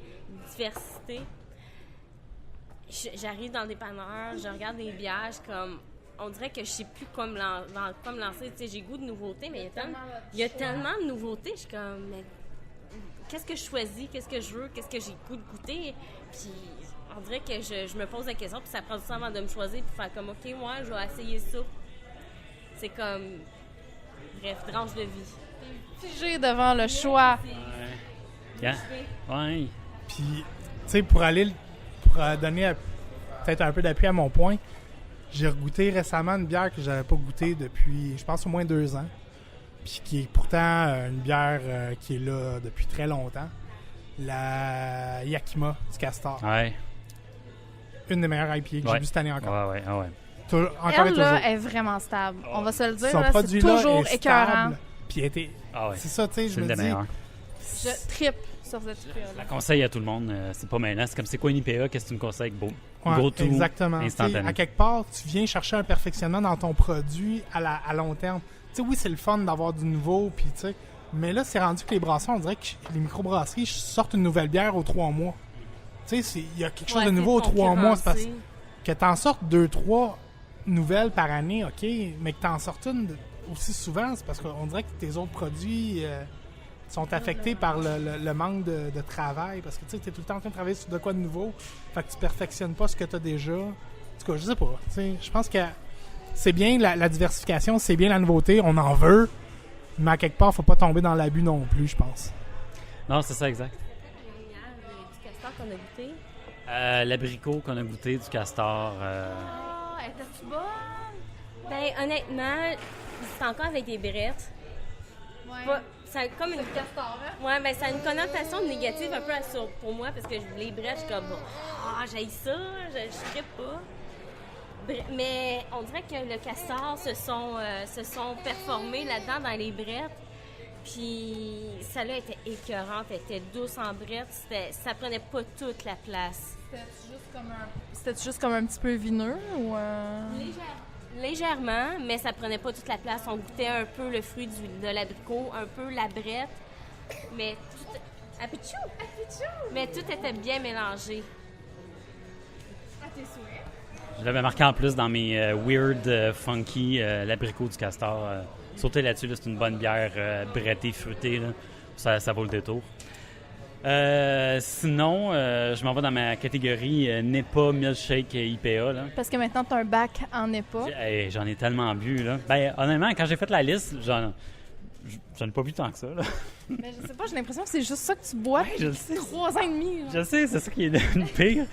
F: J'arrive dans le dépanneur, je regarde les bières, je suis comme... On dirait que je sais plus quoi me lancer. Tu sais, j'ai goût de nouveauté, mais il y a tellement de nouveautés. Je suis comme, mais qu'est-ce que je choisis? Qu'est-ce que je veux? Qu'est-ce que j'ai goût de goûter? Puis on dirait que je me pose la question, puis ça prend du temps avant de me choisir, puis faire comme, OK, moi, je vais essayer ça. C'est comme, bref, tranche de vie.
D: Figé devant le choix.
B: Yeah. Ouais.
C: Puis, tu sais, pour donner peut-être un peu d'appui à mon point, j'ai regoûté récemment une bière que j'avais pas goûtée depuis, je pense, au moins 2 ans. Puis qui est pourtant une bière qui est là depuis très longtemps. La Yakima du Castor.
B: Ouais.
C: Une des meilleures IPA que j'ai bu cette année encore.
B: Ouais.
C: Encore et
D: Elle,
C: toujours.
D: là, est vraiment stable. On va se le dire,
C: Son
D: là, c'est
C: produit-là
D: toujours
C: est
D: écœurant.
C: stable. Puis elle était...
B: Ah ouais.
C: C'est ça, tu sais, je
B: C'est
C: me
B: une des
C: dis...
B: meilleures.
D: Je trippe sur cette
B: Je
D: IPA-là.
B: la conseille à tout le monde. C'est pas maintenant. C'est comme c'est quoi une IPA? Qu'est-ce que tu me conseilles? Beau.
C: Ouais,
B: Go to.
C: exactement. Tu sais,
B: Instantané.
C: à quelque part, tu viens chercher un perfectionnement dans ton produit à long terme. Tu sais, oui, c'est le fun d'avoir du nouveau, puis tu sais, mais là, c'est rendu que les brasseurs, on dirait que les microbrasseries sortent une nouvelle bière aux 3 mois. Tu sais, il y a quelque chose de nouveau aux 3 mois. C'est parce que t'en sortes 2-3 nouvelles par année, OK, mais que t'en sortes une aussi souvent, c'est parce qu'on dirait que tes autres produits sont affectés par le manque de travail. Parce que tu sais, t'es tout le temps en train de travailler sur de quoi de nouveau. Fait que tu perfectionnes pas ce que t'as déjà. En tout cas, je sais pas. Tu sais, je pense que c'est bien la diversification, c'est bien la nouveauté, on en veut. Mais à quelque part, faut pas tomber dans l'abus non plus, je pense.
B: Non, c'est ça, exact.
F: Du castor qu'on a goûté.
B: L'abricot qu'on a goûté du castor.
D: Ah, était-tu bonne?
F: Ben, honnêtement, c'est encore avec des brettes.
D: Ouais.
F: Ça a comme une...
D: Castor, hein?
F: Ouais, ben ça a une connotation négative un peu pour moi parce que les brettes, je suis comme j'haïs ça, je trippe pas. Mais on dirait que le castor se sont performés là-dedans dans les brettes. Puis celle-là était écœurante, elle était douce en brettes, ça prenait pas toute la place.
D: C'était juste comme un petit peu vineux ou
F: Légèrement, mais ça prenait pas toute la place. On goûtait un peu le fruit de l'abricot, un peu la brette, mais tout... Apichou! Mais tout était bien mélangé.
D: à tes souhaits?
B: Je l'avais marqué en plus dans mes weird, funky, l'abricot du castor. Sauter là-dessus, là, c'est une bonne bière brettée, fruitée. Là. Ça vaut le détour. Sinon, je m'en vais dans ma catégorie NEPA Milkshake IPA. Là.
D: Parce que maintenant, tu as un bac en EPA.
B: J'en ai tellement bu. Là. Ben, honnêtement, quand j'ai fait la liste, j'en ai pas bu tant que ça. Là.
D: Mais je sais pas, j'ai l'impression que c'est juste ça que tu bois
B: je le
D: depuis
B: sais.
D: 3 ans et demi. Genre.
B: Je sais, c'est ça qui est le pire.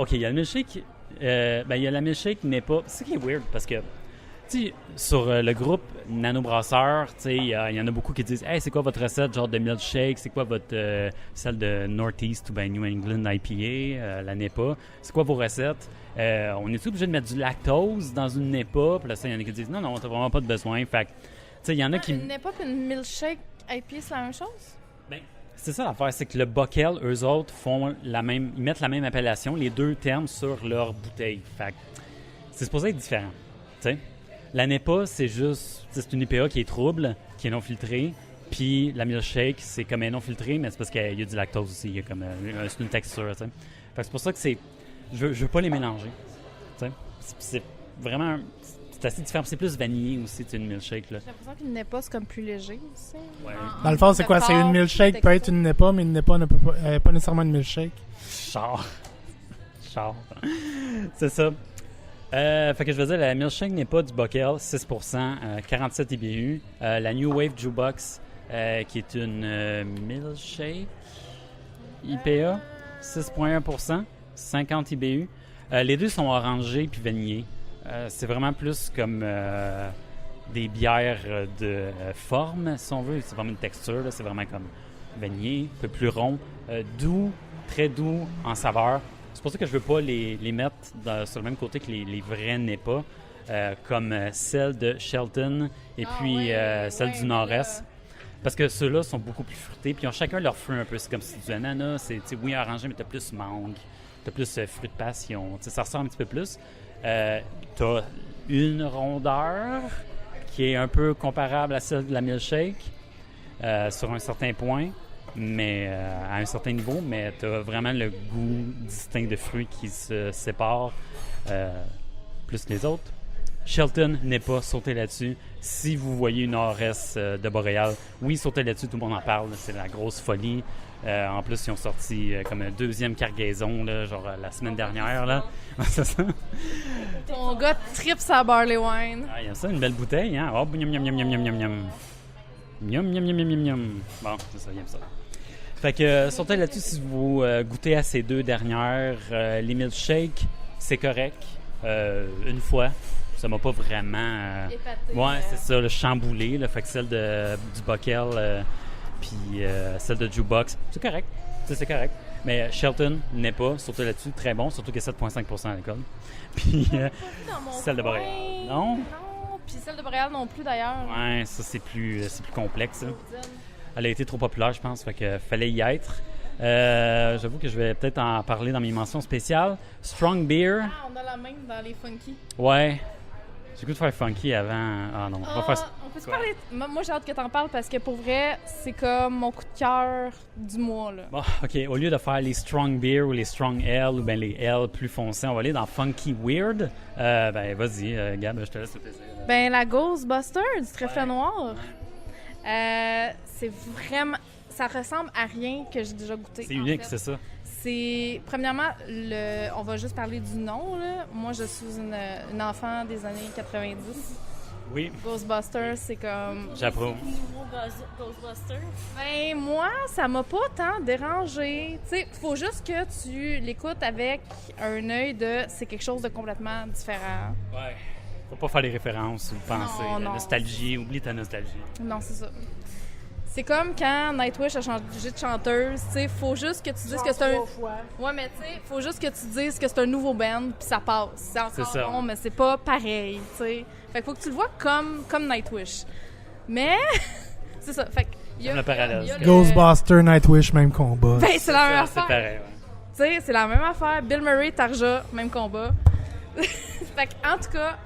B: OK, il y a le milkshake. Il y a la milkshake NEPA. C'est ça qui est weird parce que sur le groupe Nanobrasseur, il y en a beaucoup qui disent « Hey, c'est quoi votre recette genre de milkshake? C'est quoi votre celle de Northeast ou New England IPA, la NEPA? C'est quoi vos recettes? On est obligé de mettre du lactose dans une NEPA? » Puis là, il y en a qui disent « Non, t'as vraiment pas de besoin. » Fait que, il y en a qui...
D: Une EPA et une milkshake IPA, c'est la même chose?
B: Ben, c'est ça l'affaire, c'est que le Bockel, eux autres, ils mettent la même appellation, les deux termes sur leur bouteille. Fait que c'est supposé être différent, tu sais. La NEPA, c'est une IPA qui est trouble, qui est non filtrée. Puis la milkshake, c'est comme elle est non filtrée, mais c'est parce qu'il y a du lactose aussi. Il y a comme c'est une texture, tu sais. Fait que c'est pour ça que je veux pas les mélanger. Tu sais. C'est vraiment... C'est assez différent. C'est plus vanillé aussi, une milkshake, là.
D: J'ai l'impression qu'une NEPA, c'est comme plus léger aussi.
B: Ouais.
C: Dans le fond, c'est quoi? C'est une milkshake peut être une NEPA, mais une NEPA ne peut pas nécessairement une milkshake.
B: Char. C'est ça. Fait que je veux dire, la milkshake n'est pas du Bockel, 6%, 47 IBU. La New Wave Jukebox, qui est une milkshake IPA, 6,1%, 50 IBU. Les deux sont orangés puis vanillés. C'est vraiment plus comme des bières de forme, si on veut. C'est vraiment une texture, là. C'est vraiment comme vanillé, un peu plus rond, doux, très doux en saveur. C'est pour ça que je veux pas les mettre sur le même côté que les vrais NEPA, comme celle de Shelton et puis celle du Nord-Est. Parce que ceux-là sont beaucoup plus fruités, puis ils ont chacun leur fruit un peu. C'est comme si du ananas, c'est oui orangé, mais t'as plus mangue, t'as plus fruit de passion. Ça ressort un petit peu plus. T'as une rondeur qui est un peu comparable à celle de la milkshake sur un certain point. Mais à un certain niveau, mais tu as vraiment le goût distinct de fruits qui se sépare plus que les autres. Shelton n'est pas, sautez là-dessus. Si vous voyez une Nord-Est de Boréal, oui, sautez là-dessus, tout le monde en parle, c'est la grosse folie. En plus, ils ont sorti comme un deuxième cargaison, là, genre la semaine dernière. Là. C'est ça?
D: Ton gars tripe sa barley wine.
B: Ah, il y a ça, une belle bouteille, hein? Oh, miam, miam, miam, miam, miam, miam, miam. Miam, miam, miam, miam, miam. Bon, c'est ça, il aime ça. Fait que sautez là-dessus si vous goûtez à ces deux dernières. Les milkshakes, c'est correct. Une fois, ça m'a pas vraiment...
D: Épaté,
B: c'est ça, le chamboulé. Là, fait que celle du Bockel, puis celle de Jukebox, c'est correct. C'est correct. Mais Shelton n'est pas, sautez là-dessus, très bon, surtout qu'il y a 7,5% d'alcool. Puis celle de Boréal. Non?
D: Non, puis celle de Boréal non plus d'ailleurs.
B: Ouais, ça c'est plus complexe. Hein. Elle a été trop populaire, je pense, fait que fallait y être. J'avoue que je vais peut-être en parler dans mes mentions spéciales. Strong Beer.
D: Ah, on a la même dans les funky.
B: Ouais. J'ai goût de faire funky avant. Ah non, on va faire...
D: On peut se parler... Moi, j'ai hâte que t'en parles parce que pour vrai, c'est comme mon coup de cœur du mois, là.
B: Bon, OK. Au lieu de faire les Strong Beer ou les Strong Ale ou bien les Ale plus foncés, on va aller dans Funky Weird. Ben, vas-y, Gab, je te laisse le plaisir.
D: Ben, la Ghostbuster du trèfle noir. C'est vraiment... Ça ressemble à rien que j'ai déjà goûté.
B: C'est unique,
D: en fait.
B: c'est ça.
D: C'est... Premièrement, on va juste parler du nom, là. Moi, je suis une enfant des années 90.
B: Oui,
D: Ghostbusters, c'est comme...
B: j'approuve.
F: Nouveau Ghostbusters.
D: Ben, moi, ça m'a pas tant dérangé. Tu sais, faut juste que tu l'écoutes avec un œil de... C'est quelque chose de complètement différent.
B: Ouais. Faut pas faire les références ou penser.
D: Non,
B: La
D: non.
B: nostalgie, oublie ta nostalgie.
D: Non, c'est ça. C'est comme quand Nightwish a changé de chanteuse, tu sais, faut juste que tu dises que c'est un...
E: 3 fois.
D: Ouais, mais tu sais, faut juste que tu dises que c'est un nouveau band, puis ça passe. C'est encore
B: C'est ça.
D: bon, mais c'est pas pareil, tu sais. Fait que faut que tu le vois comme Nightwish. Mais, c'est ça. Fait que, il y a
B: Comme le parallèle,
D: il y a
B: c'est
D: le-
C: Ghostbuster, Nightwish, même combat.
D: Ben, c'est la même
B: C'est
D: affaire.
B: pareil, ouais.
D: Tu sais, c'est la même affaire. Bill Murray, Tarja, même combat. Fait que, en tout cas,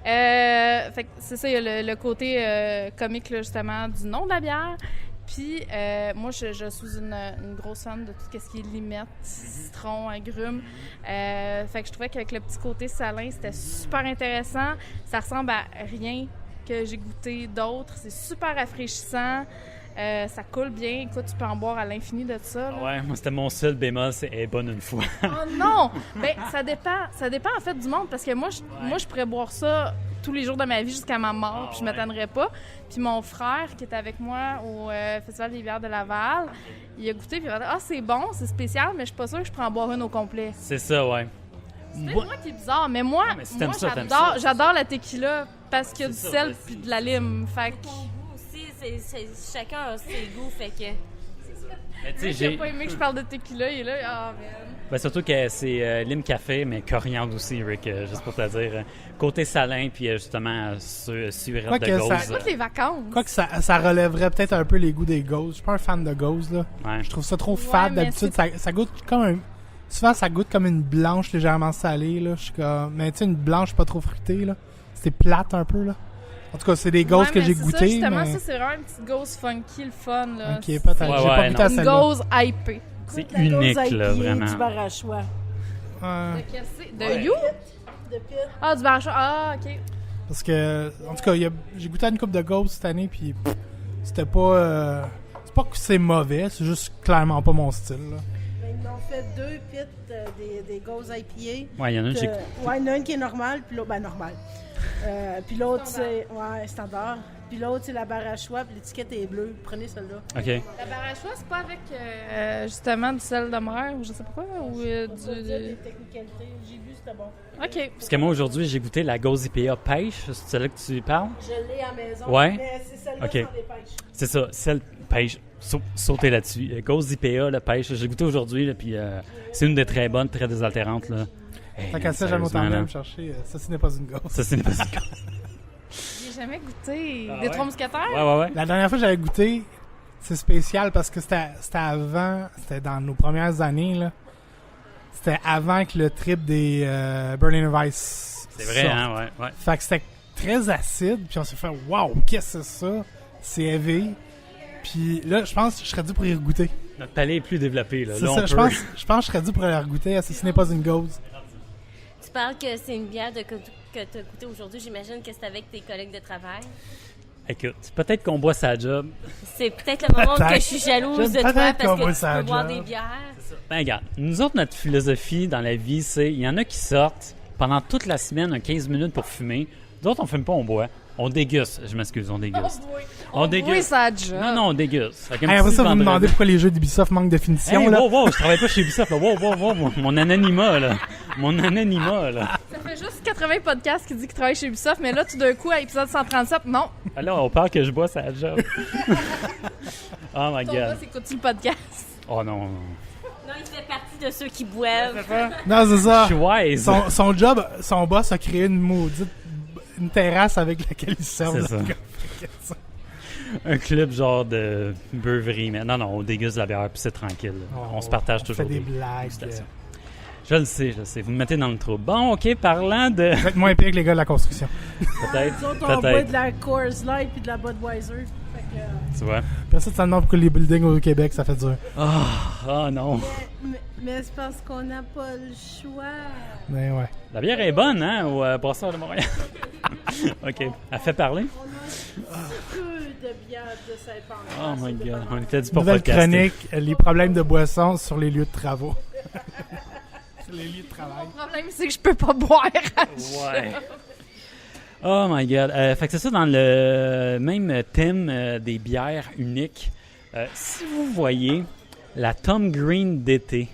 D: fait que c'est ça, il y a le côté comique, là, justement, du nom de la bière. Puis, moi, je suis une grosse fan de tout ce qui est limette, citron, agrumes. Fait que je trouvais qu'avec le petit côté salin, c'était super intéressant. Ça ressemble à rien que j'ai goûté d'autre. C'est super rafraîchissant. Ça coule bien. Écoute, tu peux en boire à l'infini de ça. Là.
B: Ouais, moi, c'était mon seul bémol, c'est elle est bonne une fois.
D: Oh non! Ben, ça dépend. Ça dépend, en fait, du monde. Parce que moi, je pourrais boire ça tous les jours de ma vie jusqu'à ma mort, puis je m'étonnerais pas. Puis mon frère, qui était avec moi au Festival des bières de Laval, il a goûté, puis il a dit « Ah, c'est bon, c'est spécial, mais je suis pas sûre que je pourrais en boire une au complet. »
B: C'est ça, ouais.
D: C'est peut-être moi qui est bizarre, mais moi,
B: mais si t'aimes ça, t'aimes
D: j'adore la tequila parce qu'il y a du
B: C'est ça,
D: sel
B: ben,
D: puis de la lime. Fait que...
F: Mon goût aussi, chacun a ses goûts, fait que...
B: Mais tu sais,
D: J'ai
B: j'ai.
D: pas aimé que je parle de tequila, il est là, ah, man.
B: Ben, surtout que c'est lime café, mais coriandre aussi, Rick, juste pour te dire. Côté salin, puis justement, surette
C: Quoi
B: de
C: que
B: gauze.
C: ça-
D: C'est toutes les vacances.
C: Quoique ça relèverait peut-être un peu les goûts des Ghosts. Je suis pas un fan de Ghosts, là.
B: Ouais.
C: Je trouve ça trop fade.
D: mais
C: D'habitude, ça goûte comme un... Souvent, ça goûte comme une blanche légèrement salée, là. Je suis comme... Mais tu sais, une blanche pas trop fruitée, là. C'est plate un peu, là. En tout cas, c'est des Ghosts que
D: mais
C: j'ai
D: c'est
C: goûté,
D: ça, justement,
C: mais...
D: ça, c'est vraiment une petite ghost funky, le fun, là.
C: Ok, peut-être.
B: Ouais,
C: J'ai
B: ouais,
C: pas goûté à
D: Une
C: celle-là.
D: ghost hypée.
B: C'est
E: Goûte la
B: unique,
E: Ghost
B: là,
E: IPA
B: vraiment.
E: du bar à choix.
C: Ouais.
D: De casser. De
B: Ouais.
D: You?
E: De pit.
D: Ah, du bar à choix. Ah, OK.
C: Parce que, en tout cas, j'ai goûté à une coupe de Ghosts cette année, puis c'était pas... c'est pas que c'est mauvais, c'est juste clairement pas mon style, là.
E: Ben, ils m'ont fait 2 pits des Ghost IPA.
B: Ouais, il y en a une
E: Que-
B: chez.
E: ouais, il y en a une qui est normale, puis l'autre, ben normal. Puis l'autre, c'est... Ouais, standard. Puis l'autre, c'est la barre à choix, puis l'étiquette est bleue. Prenez celle-là.
B: OK.
D: La barre à choix, c'est pas avec, justement, du sel de mer, ou je sais pas quoi, ou
E: Pour
D: du...
E: dire les technicalités, j'ai vu, c'était bon.
D: OK.
B: Parce que moi, aujourd'hui, j'ai goûté la Gauze IPA pêche. C'est celle-là que tu parles?
E: Je l'ai à la maison,
B: Ouais.
E: mais c'est celle-là
B: Ok.
E: sans les pêches.
B: C'est ça, celle pêche. Sautez là-dessus. Gauze IPA, la pêche. J'ai goûté aujourd'hui, là, puis c'est une des très bonnes, très désaltérantes, là. Hey,
C: Tant qu'à ça, j'aime autant
B: sérieusement,
C: bien
B: là.
C: me chercher. Ça, ce n'est pas une Ghost.
B: Ça, c'est pas une Gauze.
D: J'ai jamais goûté.
B: Ah
D: Des
B: ouais?
D: trois mousquetaires?
B: Ouais, ouais, ouais.
C: La dernière fois que j'avais goûté, c'est spécial parce que c'était avant, c'était dans nos premières années, là. C'était avant que le trip des Berliner Weiss
B: C'est vrai,
C: sorte.
B: hein, ouais, ouais.
C: Fait que c'était très acide, puis on s'est fait « Wow, qu'est-ce que c'est ça? » C'est élevé. Puis là, je pense que je serais dû pour y regoûter.
B: Notre palais est plus développé, là.
C: C'est
B: Là,
C: ça,
B: on
C: je
B: peut-
C: pense que je serais dû pour y regoûter. Ce n'est pas une Ghost.
F: Tu parles que c'est une bière que tu as goûtée aujourd'hui. J'imagine que c'est avec tes collègues de travail.
B: Écoute, peut-être qu'on boit sa job.
F: C'est peut-être le moment où
C: Peut-être.
F: que je suis jalouse de
C: Peut-être
F: toi
C: qu'on
F: parce
C: boit
F: que tu
C: sa
F: peux boire
C: job.
F: des bières.
B: Ben, regarde, nous autres, notre philosophie dans la vie, c'est il y en a qui sortent pendant toute la semaine, un 15 minutes pour fumer. D'autres, on fume pas, on boit. On déguste. Je m'excuse, on déguste. On déguste.
D: Oui, ça a déjà.
B: Non, non, on déguste. Fait qu'un
C: Hey, après
B: petit
C: ça, vous me
B: vendredi-
C: demandez pourquoi les jeux d'Ubisoft manquent de finition.
B: Hey,
C: là.
B: wow, wow, je travaille pas chez Ubisoft, là. Wow, wow, wow, mon anonymat, là. Mon anonymat, là.
D: Ça fait juste 80 podcasts qui dit qu'il travaille chez Ubisoft, mais là, tout d'un coup, à épisode 137, non.
B: Alors, on parle que je bois sa job. Oh my
D: Ton
B: God.
D: boss écoute-tu le podcast?
B: Oh non, non.
F: Non, il fait partie de ceux qui boivent.
C: Non, c'est
B: Je
C: ça.
B: suis wise.
C: Son job, son boss a créé une terrasse avec laquelle il sert.
B: C'est ça. Un club genre de beuverie, mais non, non, on déguste la bière puis c'est tranquille. On se partage toujours.
C: fait des blagues.
B: dégustations. Je le sais. Vous me mettez dans le trou. Bon, OK, parlant de...
C: Vous êtes moins pire que les gars de la construction.
B: Peut-être,
E: Nous autres, on boit
B: peut-être,
E: de la Coors Light puis de la Budweiser. Fait que,
B: tu vois.
C: Puis ça, tu te demandes pourquoi les buildings au Québec, ça fait dur.
B: Oh non.
E: mais c'est parce qu'on n'a pas le choix.
C: Mais ouais.
B: La bière est bonne, hein, au Brasseur de Montréal. OK, elle fait parler.
E: On a peu de bière de Saint-Paul.
B: Oh my God, on était dû pour
C: Nouvelle
B: podcaster.
C: chronique, les problèmes de boisson sur les lieux de travaux. Sur les lieux de travail.
D: Le problème, c'est que je peux pas boire.
B: Ouais. Oh my God. Fait que c'est ça, dans le même thème des bières uniques. Si vous voyez la Tom Green d'été,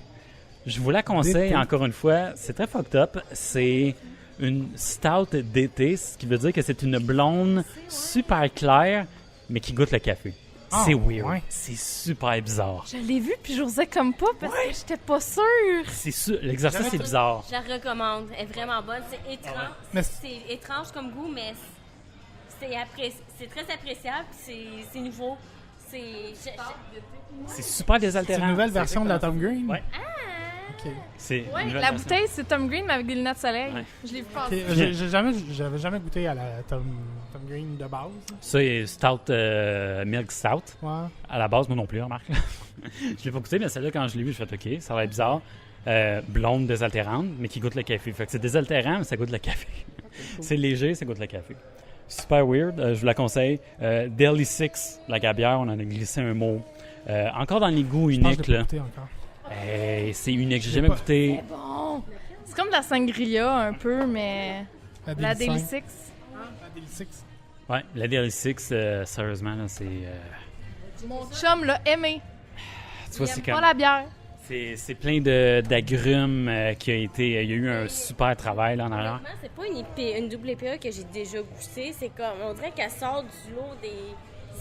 B: je vous la conseille
C: D'été.
B: encore une fois. C'est très fucked up. C'est une stout d'été, ce qui veut dire que c'est une blonde super claire, mais qui goûte le café.
C: Ah,
B: C'est weird.
C: ouais.
B: C'est super bizarre.
D: Je l'ai vu, puis j'osais comme pas parce que j'étais pas sûre.
B: L'exercice est bizarre.
F: Je la recommande. Elle est vraiment bonne. C'est étrange.
C: Mais
F: C'est étrange comme goût, mais c'est très appréciable. C'est nouveau.
B: C'est super
C: c'est
B: désaltérant.
C: une nouvelle
B: C'est
C: version de la
B: exactement
C: Tom Green?
B: Ouais.
C: OK.
B: C'est une
D: Ouais,
B: nouvelle
D: la
B: version.
D: bouteille, c'est Tom Green, mais avec des lunettes de soleil.
B: Ouais.
D: Je l'ai vu
C: OK.
D: passer.
C: J'avais jamais goûté à la Tom Green de base.
B: Ça, c'est stout, milk stout.
C: Ouais.
B: À la base, moi non plus, remarque. Je l'ai pas goûté, mais celle-là, quand je l'ai vu, je fait OK, ça va être bizarre. Blonde désaltérante, mais qui goûte le café. Fait que c'est désaltérant, mais ça goûte le café. C'est léger, ça goûte le café. Super weird, je vous la conseille. Daily Six, la gabière, on en a glissé un mot. Encore dans les goûts
C: Je pense que
B: uniques,
C: je l'ai
B: là.
C: pas goûté encore.
B: C'est unique, j'ai
C: Je
B: jamais
C: l'ai pas-
B: goûté.
D: C'est bon. C'est comme de la sangria un peu, mais la Daily
C: Six.
D: Six.
C: La Daily Six.
B: Ouais, la Daily Six, sérieusement, là, c'est.
D: Mon chum l'a aimé.
B: Tu vois,
D: Il
B: c'est
D: aime
B: comme.
D: pas la bière.
B: C'est plein d'agrumes qui a été. Il y a eu un super travail là en arrière.
F: Honnêtement, c'est pas une double IPA que j'ai déjà goûtée. C'est comme, on dirait qu'elle sort du lot des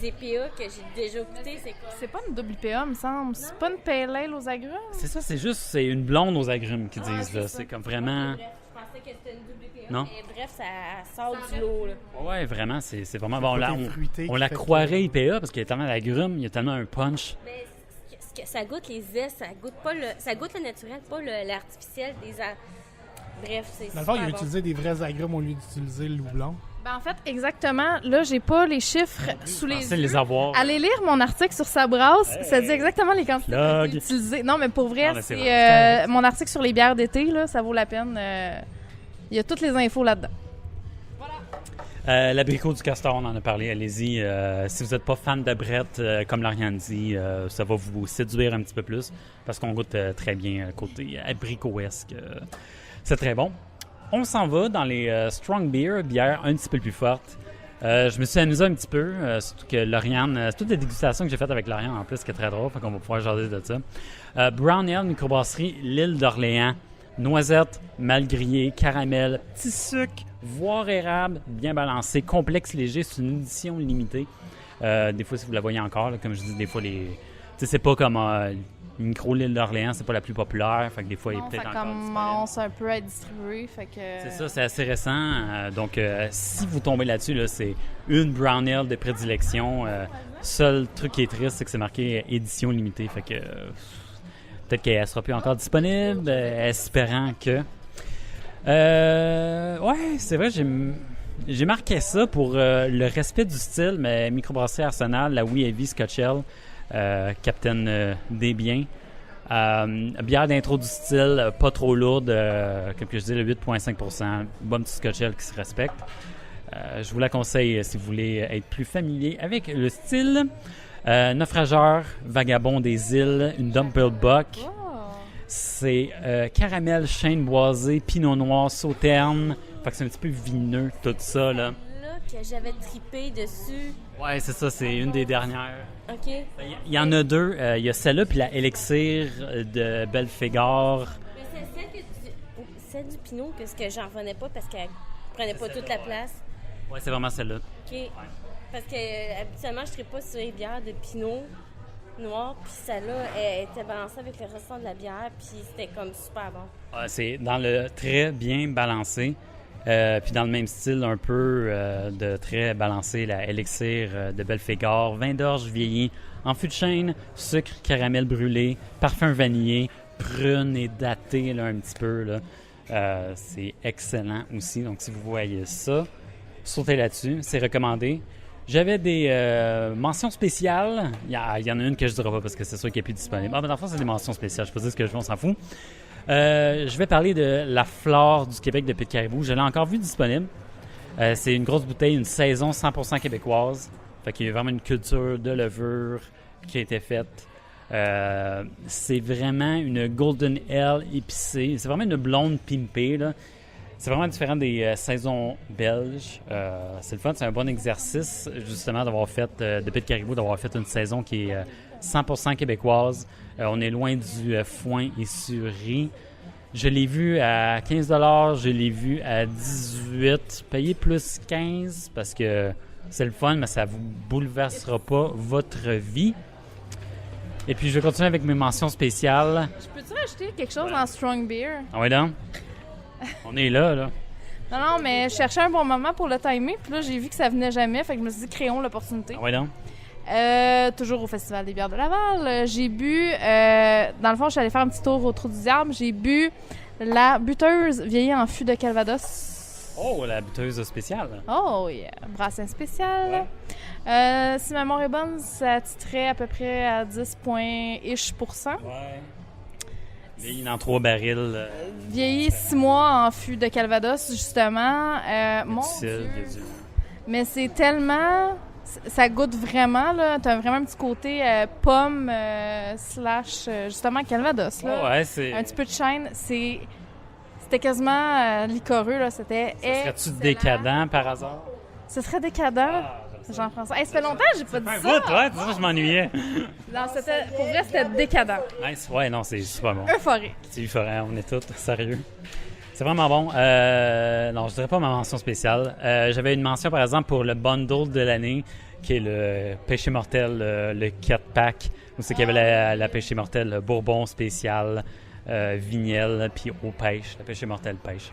F: IPA que j'ai déjà goûté. C'est comme...
D: C'est pas une double IPA, me semble. C'est pas une pale ale aux agrumes.
B: C'est ça, c'est une blonde aux agrumes qu'ils disent
F: c'est
B: là.
F: ça.
B: C'est comme vraiment.
F: Bref, je pensais que c'était une double IPA.
B: Non.
F: Mais bref, ça sort du lot, là.
B: Ouais, vraiment, c'est vraiment bon. Là,
C: côté fruité
B: on
C: qui
B: la
C: fait
B: croirait IPA parce qu'il y a tellement d'agrumes, il y a tellement un punch.
F: Mais ce que ça goûte les zestes, ça goûte le naturel, pas l'artificiel Bref, c'est
C: Dans le fond, il a
F: super bon.
C: utilisé des vrais agrumes au lieu d'utiliser le houblon.
D: Ben, en fait, exactement. Là, j'ai pas les chiffres sous les
B: Pensez
D: yeux.
B: les avoir.
D: Allez lire mon article sur sa brasse. Ça dit exactement les quantités
B: Plug.
D: utilisées. Non, mais pour vrai,
B: Non, mais c'est
D: c'est mon article sur les bières d'été. Là, ça vaut la peine. Il y a toutes les infos là-dedans.
B: L'abricot du castor, on en a parlé, allez-y. Si vous n'êtes pas fan de Brett, comme Lauriane dit, ça va vous séduire un petit peu plus parce qu'on goûte très bien côté abricot-esque. C'est très bon. On s'en va dans les strong beer, bières un petit peu plus fortes. Je me suis amusé un petit peu, surtout que Lauriane, c'est toutes les dégustations que j'ai faites avec Lauriane en plus qui est très drôle, fait qu'on va pouvoir jaser de ça. Brown Ale, microbrasserie, l'île d'Orléans. Noisette, mal grillé, caramel, petit sucre, voire érable, bien balancé, complexe léger, c'est une édition limitée. Des fois, si vous la voyez encore, là, comme je dis, des fois, tu sais, c'est pas comme une micro l'île d'Orléans, c'est pas la plus populaire, fait que des fois, il est
D: Non,
B: peut-être
D: ça
B: encore disponible.
D: commence un peu à être distribué. Fait que...
B: C'est ça, c'est assez récent. Donc, si vous tombez là-dessus, là, c'est une Brown Ale de prédilection. Seul truc qui est triste, c'est que c'est marqué édition limitée. Fait que peut-être qu'elle ne sera plus encore disponible, espérant que. Ouais, c'est vrai, j'ai marqué ça pour le respect du style, mais microbrasserie Arsenal, la Wee Heavy Scotch Ale, Captain des biens. Bière d'intro du style, pas trop lourde, comme que je dis, le 8,5%. Bon petit Scotch Ale qui se respecte. Je vous la conseille si vous voulez être plus familier avec le style. Naufrageur, Vagabond des îles, une Dumble Buck.
D: Oh.
B: C'est caramel, chêne boisé, pinot noir, sauterne. Fait que c'est un petit peu vineux, tout ça, là.
F: Là, que j'avais trippé dessus.
B: Ouais, c'est ça, c'est une des dernières.
F: OK.
B: Il y en a deux. Il y a celle-là, puis la Elixir de Belphégor.
F: Mais c'est celle du Pinot que j'en revenais pas parce qu'elle prenait pas toute la place.
B: Ouais, c'est vraiment celle-là.
F: OK. Parce que habituellement, je ne pas sur les bières de Pinot noir, puis celle-là, elle était balancée avec le restant de la bière, puis c'était comme super bon.
B: Ouais, c'est dans le très bien balancé. Puis dans le même style, un peu de très balancé, la Elixir de Belphégor, vin d'orge vieilli, en fût de chêne, sucre, caramel brûlé, parfum vanillé, prune et daté là, un petit peu. Là. C'est excellent aussi. Donc si vous voyez ça, sautez là-dessus, c'est recommandé. J'avais des mentions spéciales. Il y en a une que je ne dirai pas parce que c'est sûr qu'elle n'est plus disponible. Ah, mais dans le fond, c'est des mentions spéciales. Je peux dire ce que je veux, on s'en fout. Je vais parler de la flore du Québec de Pied de Caribou. Je l'ai encore vu disponible. C'est une grosse bouteille, une saison 100% québécoise. Fait qu'il y a vraiment une culture de levure qui a été faite. C'est vraiment une Golden Ale épicée. C'est vraiment une blonde pimpée, là. C'est vraiment différent des saisons belges. C'est le fun, c'est un bon exercice, justement, d'avoir fait, de Pit Caribou, d'avoir fait une saison qui est 100% québécoise. On est loin du foin et sur riz. Je l'ai vu à 15 $, je l'ai vu à 18 $, payé plus 15 parce que c'est le fun, mais ça ne vous bouleversera pas votre vie. Et puis, je vais continuer avec mes mentions spéciales.
D: Je peux-tu rajouter quelque chose en Strong Beer?
B: Ah ouais, donc? On est là.
D: Non, mais je cherchais un bon moment pour le timer, puis là, j'ai vu que ça venait jamais, fait que je me suis dit, créons l'opportunité.
B: Ah ouais, donc?
D: Toujours au Festival des bières de Laval. J'ai bu, dans le fond, je suis allée faire un petit tour au Trou du Diable. J'ai bu la buteuse vieillie en fût de Calvados.
B: Oh, la buteuse spéciale.
D: Oh, yeah. Brassin spécial. Si ma mémoire est bonne, ça titrait à peu près à 10,ish%.
B: Ouais. Vieillie dans 3 barils.
D: Vieillie 6 mois en fût de Calvados, justement. Mon Dieu. Mais c'est tellement... Ça goûte vraiment, là. T'as vraiment un petit côté pomme slash, justement, Calvados, là.
B: Ouais, c'est...
D: Un petit peu de chêne. C'était quasiment liquoreux, là. C'était
B: Serais-tu décadent, par hasard?
D: Ce serait décadent. Jean-François. Hey, ça fait longtemps que j'ai pas dit ça.
B: Ouais, c'est ça, je m'ennuyais.
D: Non, pour vrai, c'était décadent.
B: Nice. Ouais, non, c'est super bon.
D: Euphorique.
B: C'est euphorique, on est tous sérieux. C'est vraiment bon. Non, je dirais pas ma mention spéciale. J'avais une mention, par exemple, pour le bundle de l'année, qui est le Péché Mortel, le 4-pack, où c'est qu'il y avait la Péché Mortel Bourbon spécial, Vignelle, puis au pêche, la Péché Mortel pêche.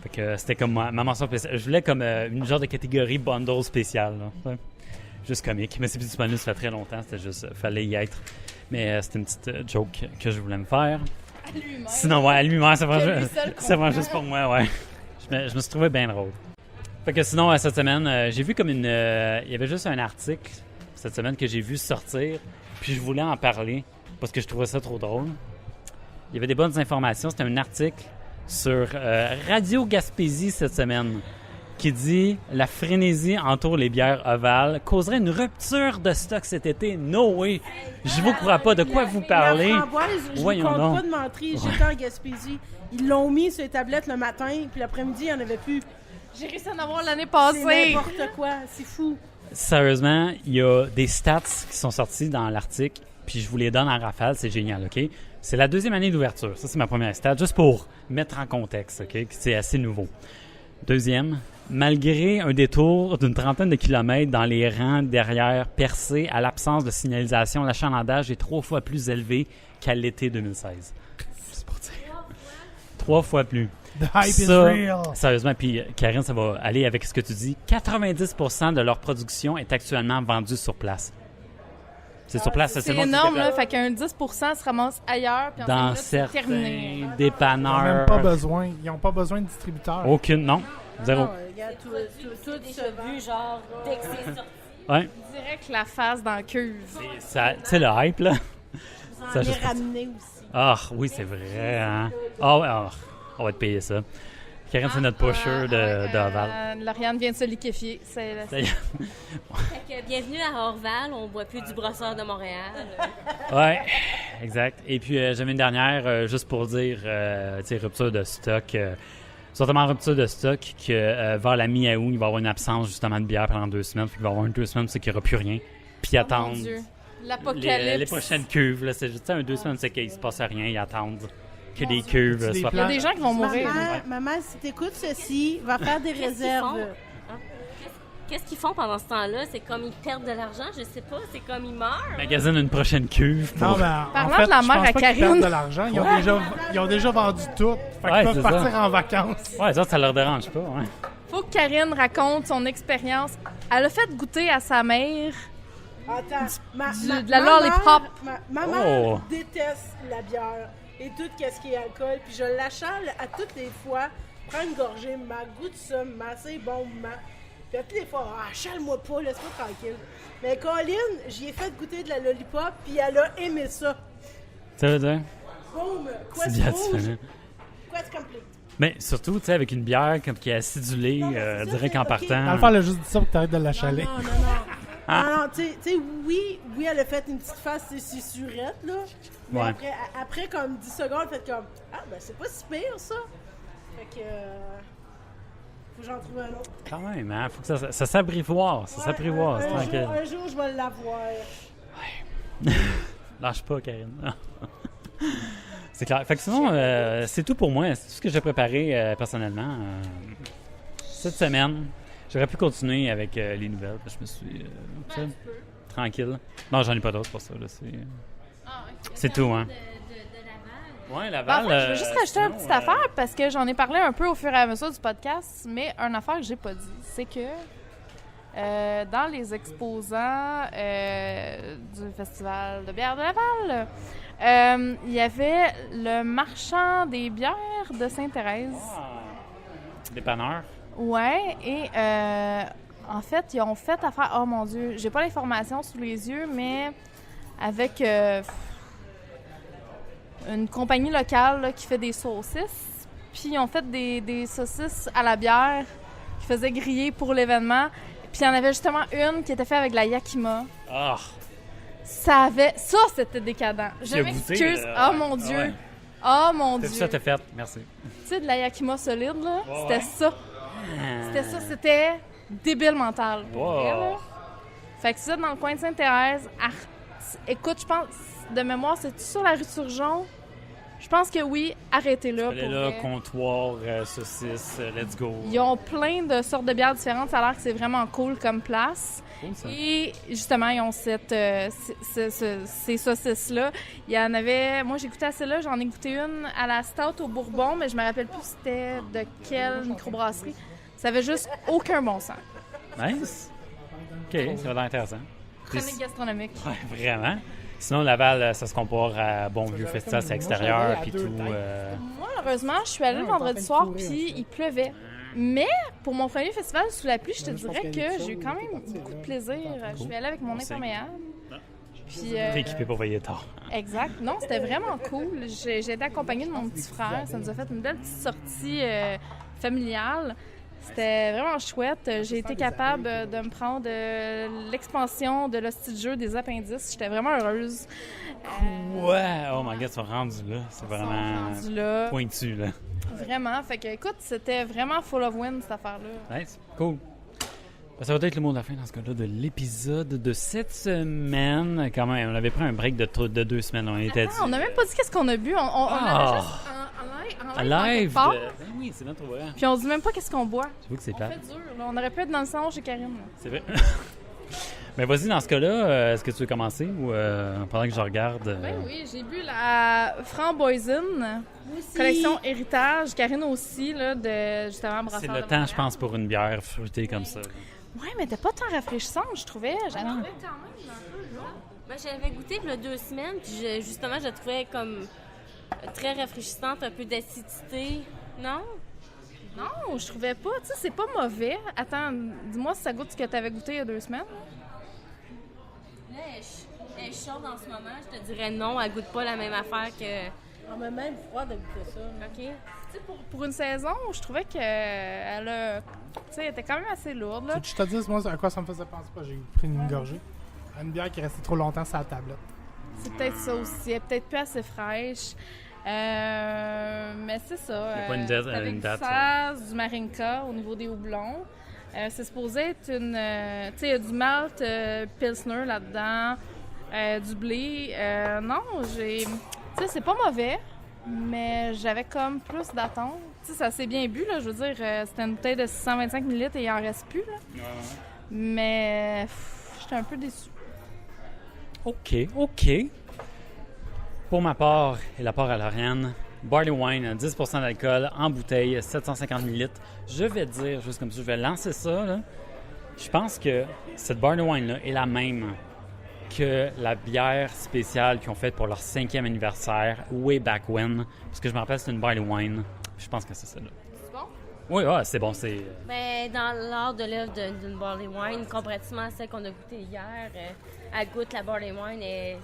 B: Fait que c'était comme ma mention spéciale. Je voulais comme une genre de catégorie bundle spécial. Là. Ouais. Juste comique. Mais c'est plus disponible, ça fait très longtemps. C'était juste, fallait y être. Mais c'était une petite joke que je voulais me faire.
D: À lui-même.
B: Sinon, ouais, à lui-même, ça va juste pour moi, ouais. Je me suis trouvé bien drôle. Fait que sinon, cette semaine, j'ai vu comme il y avait juste un article cette semaine que j'ai vu sortir, puis je voulais en parler parce que je trouvais ça trop drôle. Il y avait des bonnes informations. C'était un article sur Radio Gaspésie cette semaine qui dit « La frénésie entoure les bières ovales causerait une rupture de stock cet été. No way! Je vous crois pas. De quoi vous parlez? »
E: La framboise, je vous compte pas de mentir. J'étais en Gaspésie. Ils l'ont mis sur les tablettes le matin, puis l'après-midi, il n'y en avait plus.
D: J'ai réussi à en avoir l'année passée.
E: C'est n'importe quoi. C'est fou.
B: Sérieusement, il y a des stats qui sont sortis dans l'article, puis je vous les donne en rafale. C'est génial, OK? C'est la 2e année d'ouverture. Ça, c'est ma première stat, juste pour mettre en contexte, OK? C'est assez nouveau. 2e, malgré un détour d'une 30aine de kilomètres dans les rangs derrière percés à l'absence de signalisation, l'achalandage est 3 fois plus élevé qu'à l'été 2016. C'est pour dire. 3 fois plus.
C: The hype is real.
B: Sérieusement, puis Karine, ça va aller avec ce que tu dis. 90% de leur production est actuellement vendue sur place. C'est sur place,
D: c'est énorme, là. Fait qu'un 10% se ramasse ailleurs, puis
B: dans
D: c'est terminé.
B: certains dépanneurs.
C: Ils n'ont même pas besoin. Ils n'ont pas besoin de distributeurs.
B: Aucune, non. Zéro.
E: Non, regarde, tout
F: Déjà vu, genre, dès que c'est sorti.
B: Ouais.
D: Direct la face dans la cuve.
B: Tu sais, le hype, là.
E: vous en est ramené aussi.
B: Ah, oui, c'est vrai, hein. Ah, ouais, on va te payer ça. Karine, c'est notre pusher de Orval.
D: Lauriane vient de se liquéfier.
F: Fait que bienvenue à Orval, on boit plus du brosseur de Montréal.
B: Ouais, exact. Et puis, j'avais une dernière, juste pour dire, tu sais, rupture de stock. Certainement rupture de stock que vers la mi-août, il va y avoir une absence justement de bière pendant 2 semaines. Puis il va y avoir 2 semaines, c'est qu'il n'y aura plus rien. Puis attendre
D: l'apocalypse.
B: Les prochaines cuves. Là, c'est juste 2 semaines, c'est qu'il ne se passe rien. Ils attendent que des cuves soient
D: Il y a des gens qui vont mourir.
E: Maman, si t'écoutes ceci, va faire des réserves.
F: Qu'est-ce qu'ils font pendant ce temps-là? C'est comme ils perdent de l'argent, je sais pas. C'est comme ils meurent.
B: Magasine une prochaine cuve.
C: Non, ben,
D: Parlant
C: en fait,
D: de la
C: je
D: mère
C: pense
D: à
C: pas qu'ils
D: Karine.
C: perdent de l'argent. Ils ont déjà vendu tout. Fait qu'ils peuvent partir en vacances.
B: Ouais, ça leur dérange pas. Ouais.
D: Faut que Karine raconte son expérience. Elle a fait goûter à sa mère.
E: Attends,
D: de la lollipop.
E: Ma mère déteste la bière et tout ce qui est alcool. Puis je l'achale à toutes les fois. Prends une gorgée, goûte ça, c'est bon, Puis à toutes les fois, achale-moi pas, laisse-moi tranquille. Mais Colline, j'y ai fait goûter de la lollipop, puis elle a aimé ça.
B: Ça veut dire?
E: Boum!
B: C'est bien différent.
E: Quest complete.
B: Mais surtout, tu sais, avec une bière comme qui est acidulée, direct en partant.
C: Dans le fond, elle a juste dit ça pour que t'arrêtes de l'achaler.
E: Non, tu sais, oui, elle a fait une petite face, c'est surette, là. Mais après, comme 10 secondes, elle fait comme, ben c'est pas si pire, ça. Fait que... Faut que j'en trouve un autre.
B: Quand même, hein? Faut que ça s'apprivoise. Ça s'apprivoise,
E: un
B: tranquille.
E: jour, un jour, je vais l'avoir.
B: Lâche pas, Karine. C'est clair. Fait que sinon, c'est tout pour moi. C'est tout ce que j'ai préparé personnellement. Cette semaine, j'aurais pu continuer avec les nouvelles. Je me suis... tranquille. Non, j'en ai pas d'autres pour ça. Là. C'est tout, hein? Ouais, Laval.
D: En fait, je veux juste rajouter une petite affaire parce que j'en ai parlé un peu au fur et à mesure du podcast, mais une affaire que j'ai pas dit, c'est que dans les exposants du Festival de bière de Laval, il y avait le marchand des bières de Sainte-Thérèse.
B: Dépanneur.
D: Ouais, et en fait, ils ont fait affaire... Oh mon Dieu, j'ai pas l'information sous les yeux, mais avec une compagnie locale là, qui fait des saucisses. Puis ils ont fait des saucisses à la bière qui faisaient griller pour l'événement. Puis il y en avait justement une qui était faite avec la Yakima.
B: Ah!
D: Ça, c'était décadent. Je
B: Tu as
D: m'excuse.
B: goûté, là.
D: Oh mon Dieu.
B: Ouais.
D: Oh mon
B: C'est
D: Dieu.
B: ça, t'as fait. Merci.
D: Tu sais, de la Yakima solide, là, c'était
B: ouais.
D: ça. C'était ça, c'était débile mental. Pour
B: Wow.
D: vrai, là. Fait que ça, dans le coin de Sainte-Thérèse, écoute, je pense, de mémoire, c'est-tu sur la rue Turgeon? Je pense que oui, arrêtez là.
B: Allez
D: Pour
B: là,
D: vrai.
B: comptoir, saucisse, let's go.
D: Ils ont plein de sortes de bières différentes. Ça a l'air que c'est vraiment cool comme place.
B: Cool, ça.
D: Et justement, ils ont ces saucisses-là. Il y en avait... Moi, j'ai goûté à celle-là. J'en ai goûté une à la Stout au Bourbon, mais je me rappelle plus c'était de quelle microbrasserie. Ça avait juste aucun bon sens.
B: Nice. OK, ça va l'air intéressant.
D: Chronique gastronomique.
B: Ouais, vraiment. Sinon, Laval, ça se compare à Bonvieux Festival, c'est extérieur, puis tout.
D: Moi, heureusement, je suis allée le vendredi soir, puis il pleuvait. Mais pour mon premier festival sous la pluie, je te dirais que j'ai eu quand même beaucoup de plaisir. Je suis allée avec mon imperméable. Puis,
B: T'es équipé pour veiller tard.
D: exact. Non, c'était vraiment cool. J'ai été accompagnée de mon petit frère. Ça nous a fait une belle petite sortie familiale. C'était vraiment chouette. J'ai été capable de me prendre l'expansion de l'hostie de jeu des appendices. J'étais vraiment heureuse.
B: Ouais! Oh my God, ils sont rendus là. C'est vraiment
D: Rendu là.
B: pointu, là.
D: Vraiment. Fait que, écoute, c'était vraiment full of win, cette affaire-là.
B: Nice. Cool. Ben, ça va être le mot de la fin dans ce cas-là de l'épisode de cette semaine. Quand même, on avait pris un break de 2 semaines. On était
D: On n'a même pas dit qu'est-ce qu'on a bu. On avait juste en live.
B: live.
D: quelque part.
B: Ben oui, c'est notre vrai.
D: Puis on dit même pas qu'est-ce qu'on boit.
B: J'avoue que c'est
D: On
B: plate.
D: fait dur. Là. On aurait pu être dans le salon chez Karine. Là.
B: C'est vrai. Mais vas-y, dans ce cas-là, est-ce que tu veux commencer ou pendant que je regarde?
D: Ben oui, j'ai bu la Framboisine, collection Héritage. Karine aussi, là, de justement Brasseur
B: C'est
D: de
B: le
D: Montréal.
B: temps, je pense, pour une bière fruitée comme ça.
D: Ouais, mais t'es pas tant rafraîchissante, je trouvais. J'en trouvais quand même un peu, là.
F: Ben, j'avais goûté il y a 2 semaines, puis justement, je la trouvais comme très rafraîchissante, un peu d'acidité. Non?
D: Non, je trouvais pas. Tu sais, c'est pas mauvais. Attends, dis-moi si ça goûte ce que t'avais goûté il y a 2 semaines.
F: Là, elle est chaude en ce moment. Je te dirais non, elle goûte pas la même affaire que...
E: On m'a même froid de goûter ça.
F: OK?
D: Tu sais, pour une saison, je trouvais qu'elle a... Tu sais, elle était quand même assez lourde, là.
C: Tu veux que je te dise, moi, à quoi ça me faisait penser pas? J'ai pris une gorgée. Une bière qui restait trop longtemps sur la tablette.
D: C'est peut-être ça aussi. Elle est peut-être plus assez fraîche. Mais c'est ça.
B: Il y a pas une date,
D: c'est avec
B: une date,
D: du Saz, du Marinka au niveau des houblons. C'est supposé être une... tu sais, il y a du malt Pilsner là-dedans, du blé. Non, j'ai... Tu sais, c'est pas mauvais, mais j'avais comme plus d'attente. Tu sais, ça s'est bien bu, là. Je veux dire, c'était une bouteille de 625 ml et il en reste plus, là. Mais j'étais un peu déçue.
B: OK. Pour ma part et la part à Lauriane, Barley Wine, 10% d'alcool, en bouteille, 750 ml. Je vais dire, juste comme ça, je vais lancer ça, là. Je pense que cette Barley Wine-là est la même que la bière spéciale qu'ils ont faite pour leur 5e anniversaire, way back when. Parce que je me rappelle, c'est une Barley Wine. Je pense que c'est celle-là.
D: C'est bon?
B: Oui, c'est bon, c'est...
F: Ben, dans l'art de l'œuvre d'une barley wine, comparativement à celle qu'on a goûtée hier, elle goûte la barley wine est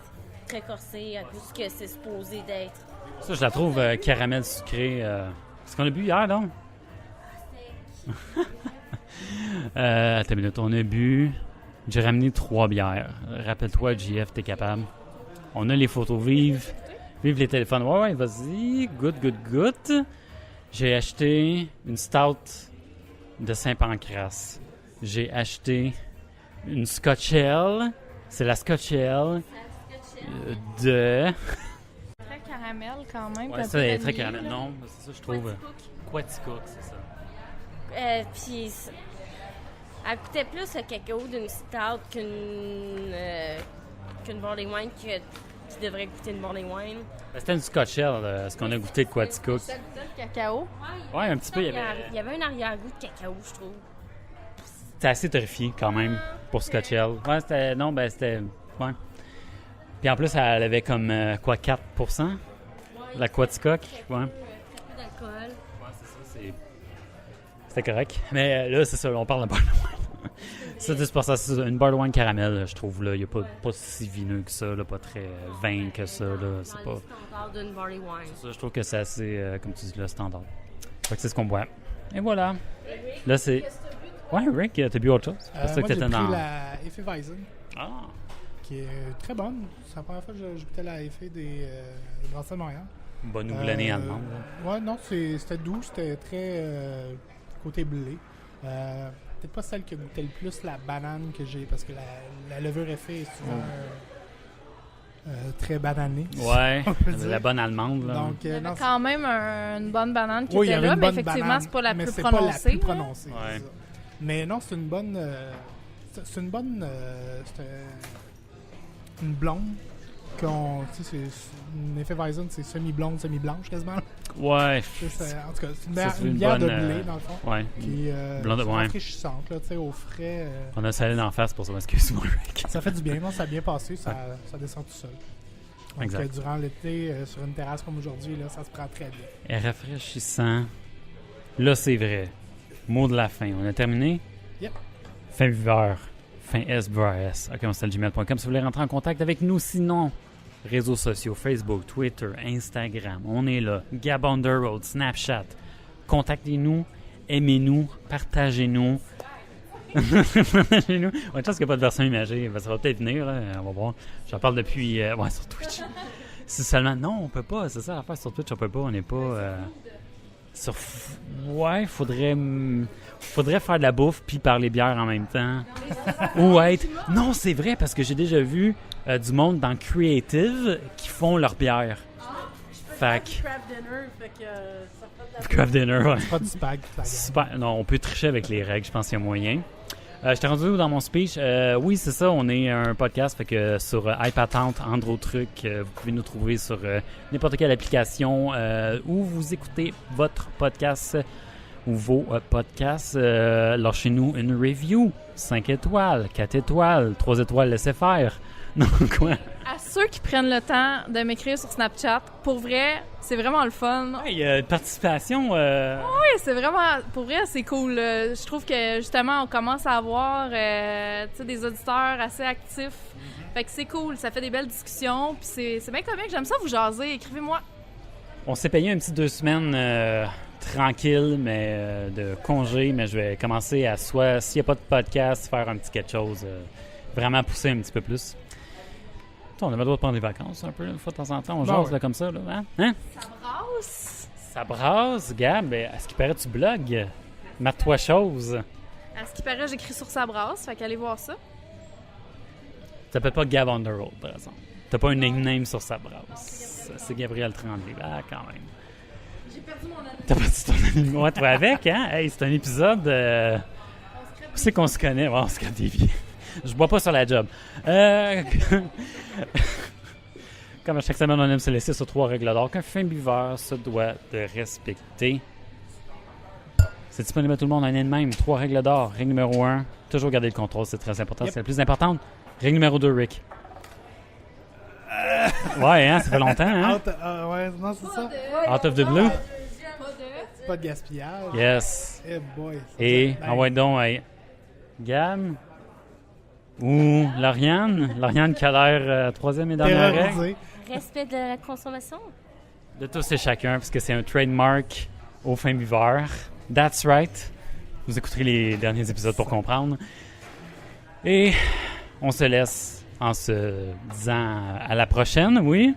F: très corsée à cause que c'est supposé d'être.
B: Ça, je la trouve caramel sucré. C'est ce qu'on a bu hier, donc? Attends une minute, on a bu... J'ai ramené 3 bières. Rappelle-toi, JF, t'es capable. On a les photos, vive les téléphones. Ouais, vas-y, good. J'ai acheté une stout de Saint-Pancras. J'ai acheté une Scotch Ale. C'est la Scotch Ale de...
D: Très caramel quand même.
B: Ouais,
D: un
B: ça
D: peu
B: est très
D: vanillé,
B: caramel.
D: là.
B: Non, c'est ça, je trouve. Quaticook, c'est ça.
F: Puis, elle coûtait plus le cacao d'une stout qu'une barley wine qui devrait goûter une barley wine.
B: Ben, c'était une Scotch Ale, ce qu'on a goûté de Quaticook.
D: Ça goûtait le cacao.
B: Ouais, un petit peu.
F: Il y avait un arrière-goût de cacao, je trouve.
B: C'était assez terrifié quand même pour Scotch Ale. Ouais, c'était... Non, ben c'était... Ouais. Puis en plus, elle avait comme, 4%? La Quaticook, ouais.
F: Très peu d'alcool.
B: Ouais, c'est ça, c'était correct. Mais là, c'est ça, on parle de barley wine. Ça, c'est pour ça, c'est une barley wine caramel, je trouve, là. Il n'y a pas si vineux que ça, là, pas très vin que ça, là. C'est
F: Dans
B: pas...
F: le standard d'une barley wine.
B: Ça, je trouve que c'est assez, comme tu dis, le standard. Fait que c'est ce qu'on boit. Et voilà. Là, c'est... Ouais, Rick, t'as bu autre chose? C'est pour ça
C: Moi,
B: que
C: j'ai
B: t'étais
C: pris
B: dans...
C: la Hefeweizen,
B: Ah!
C: qui est très bonne. C'est la première fois que je goûtais la Hefé des Brasseurs de Montréal.
B: Bonne houblonnée allemande. là.
C: Ouais, non, c'était doux, c'était très côté blé. Peut-être pas celle qui goûtait le plus la banane que j'ai, parce que la levure Hefé est souvent très bananée.
B: Ouais,
C: on peut dire.
B: la bonne allemande, là.
C: Donc,
D: Il y avait
C: non,
D: quand même une bonne banane qui
C: oui, il y
D: était
C: avait
D: là,
C: une
D: mais
C: bonne
D: effectivement,
C: banane,
D: c'est pas la
C: mais
D: plus
C: c'est
D: prononcée.
C: pas la plus
D: là.
C: prononcée.
B: Ouais.
C: c'est ça. Mais non, c'est une bonne. C'est une bonne. C'est une blonde. Tu sais, c'est une Hefeweizen, c'est semi-blonde, semi-blanche quasiment.
B: Ouais.
C: En tout cas, c'est
B: Ça, c'est
C: une
B: une
C: bière de
B: bonne,
C: blé, dans le fond.
B: Ouais.
C: Qui
B: Blonde,
C: est
B: ouais.
C: rafraîchissante, là, tu sais, au frais.
B: On a salé d'en face pour ça, excuse-moi, Rick.
C: Ça fait du bien, non? Ça a bien passé, ça descend tout seul. Donc,
B: Exact.
C: durant l'été, sur une terrasse comme aujourd'hui, là, ça se prend très bien.
B: Et rafraîchissant. Là, c'est vrai. Mot de la fin. On a terminé?
C: Yep.
B: Fin viveur. Fin SBRS. OK, on gmail.com si vous voulez rentrer en contact avec nous. Sinon, réseaux sociaux, Facebook, Twitter, Instagram. On est là. Gab on the road, Snapchat. Contactez-nous, aimez-nous, partagez-nous. Partagez-nous. On a une chance qu'il n'y a pas de version imagée. Ça va peut-être venir, là. On va voir. J'en parle depuis... ouais, sur Twitch. Si seulement... Non, on peut pas. C'est ça l'affaire sur Twitch, on peut pas. On n'est pas... sur... Ouais, faudrait faire de la bouffe puis parler bière en même temps. Ou être... Non, c'est vrai, parce que j'ai déjà vu du monde dans Creative qui font leur bière. Fait que...
E: Craft dinner, fait que ça fait de la
B: Craft dinner, ouais.
C: Pas du spag, toute la gang.
B: Super. Non, on peut tricher avec les règles, je pense qu'il y a moyen. Je t'ai rendu dans mon speech. Oui, c'est ça, on est un podcast, fait que sur iPatente, Androtruc, vous pouvez nous trouver sur n'importe quelle application où vous écoutez votre podcast ou vos podcasts. Lâchez-nous une review, 5 étoiles, 4 étoiles, 3 étoiles, laissez faire. Non, quoi?
D: À ceux qui prennent le temps de m'écrire sur Snapchat, pour vrai, c'est vraiment le fun.
B: Il y a une participation.
D: Oui, c'est vraiment... Pour vrai, c'est cool. Je trouve que, justement, on commence à avoir tu sais, des auditeurs assez actifs. Fait que c'est cool. Ça fait des belles discussions. Puis c'est bien comique. J'aime ça vous jaser. Écrivez-moi.
B: On s'est payé un petit 2 semaines tranquille, mais de congé. Mais je vais commencer à soit, s'il n'y a pas de podcast, faire un petit quelque chose. Vraiment pousser un petit peu plus. On avait le droit de prendre des vacances un peu, une fois de temps en temps. On jase
C: ouais.
B: là, comme ça. Là, hein?
D: Ça brasse.
B: Ça brasse, Gab. À ce qui paraît, tu blogues. Mate-toi chose.
D: À ce qui paraît, j'écris sur sa brasse. Fait qu'allez voir ça.
B: Tu t'appelles pas Gab on the road, par exemple. T'as pas un nickname sur sa brasse. C'est Gabriel Tremblay. Ah, quand même.
D: J'ai perdu mon ami.
B: T'as perdu ton ami. Ouais, toi avec, hein? Hey, c'est un épisode... Où c'est qu'on se connaît? Ouais, on se connaît bien. Je bois pas sur la job. Comme à chaque semaine, on aime se laisser sur 3 règles d'or qu'un fin buveur se doit de respecter. C'est disponible à tout le monde en une même. 3 règles d'or. Règle numéro 1, toujours garder le contrôle, c'est très important.
C: Yep.
B: C'est la plus importante. Règle numéro 2, Rick. Ouais, hein, ça fait longtemps, hein?
C: Ouais, non, c'est ça.
B: Out of the blue.
C: Pas de gaspillage.
B: Yes.
C: Eh boy.
B: Et,
C: Ben,
B: ah ouais, donc, hey. Gab ou Lauriane. Lauriane qui a l'air troisième et dernière règle.
C: terrorisé.
F: Respect de la consommation.
B: De tous et chacun, parce que c'est un trademark au fin buveur. That's right. Vous écouterez les derniers épisodes pour comprendre. Et on se laisse en se disant à la prochaine, oui?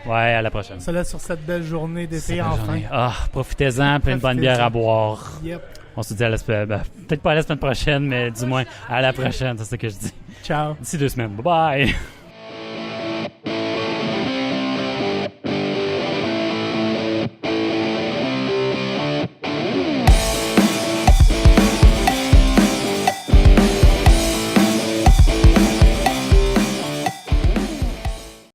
B: Ouais, à la prochaine.
C: On se laisse sur cette belle journée d'été,
B: Cette belle
C: enfin.
B: journée. Ah, profitez-en, plein de bonne bière à boire.
C: Yep.
B: On se dit à la semaine, peut-être pas à la semaine prochaine, mais du moins à la prochaine, c'est ça que je dis.
C: Ciao.
B: D'ici 2 semaines. Bye bye!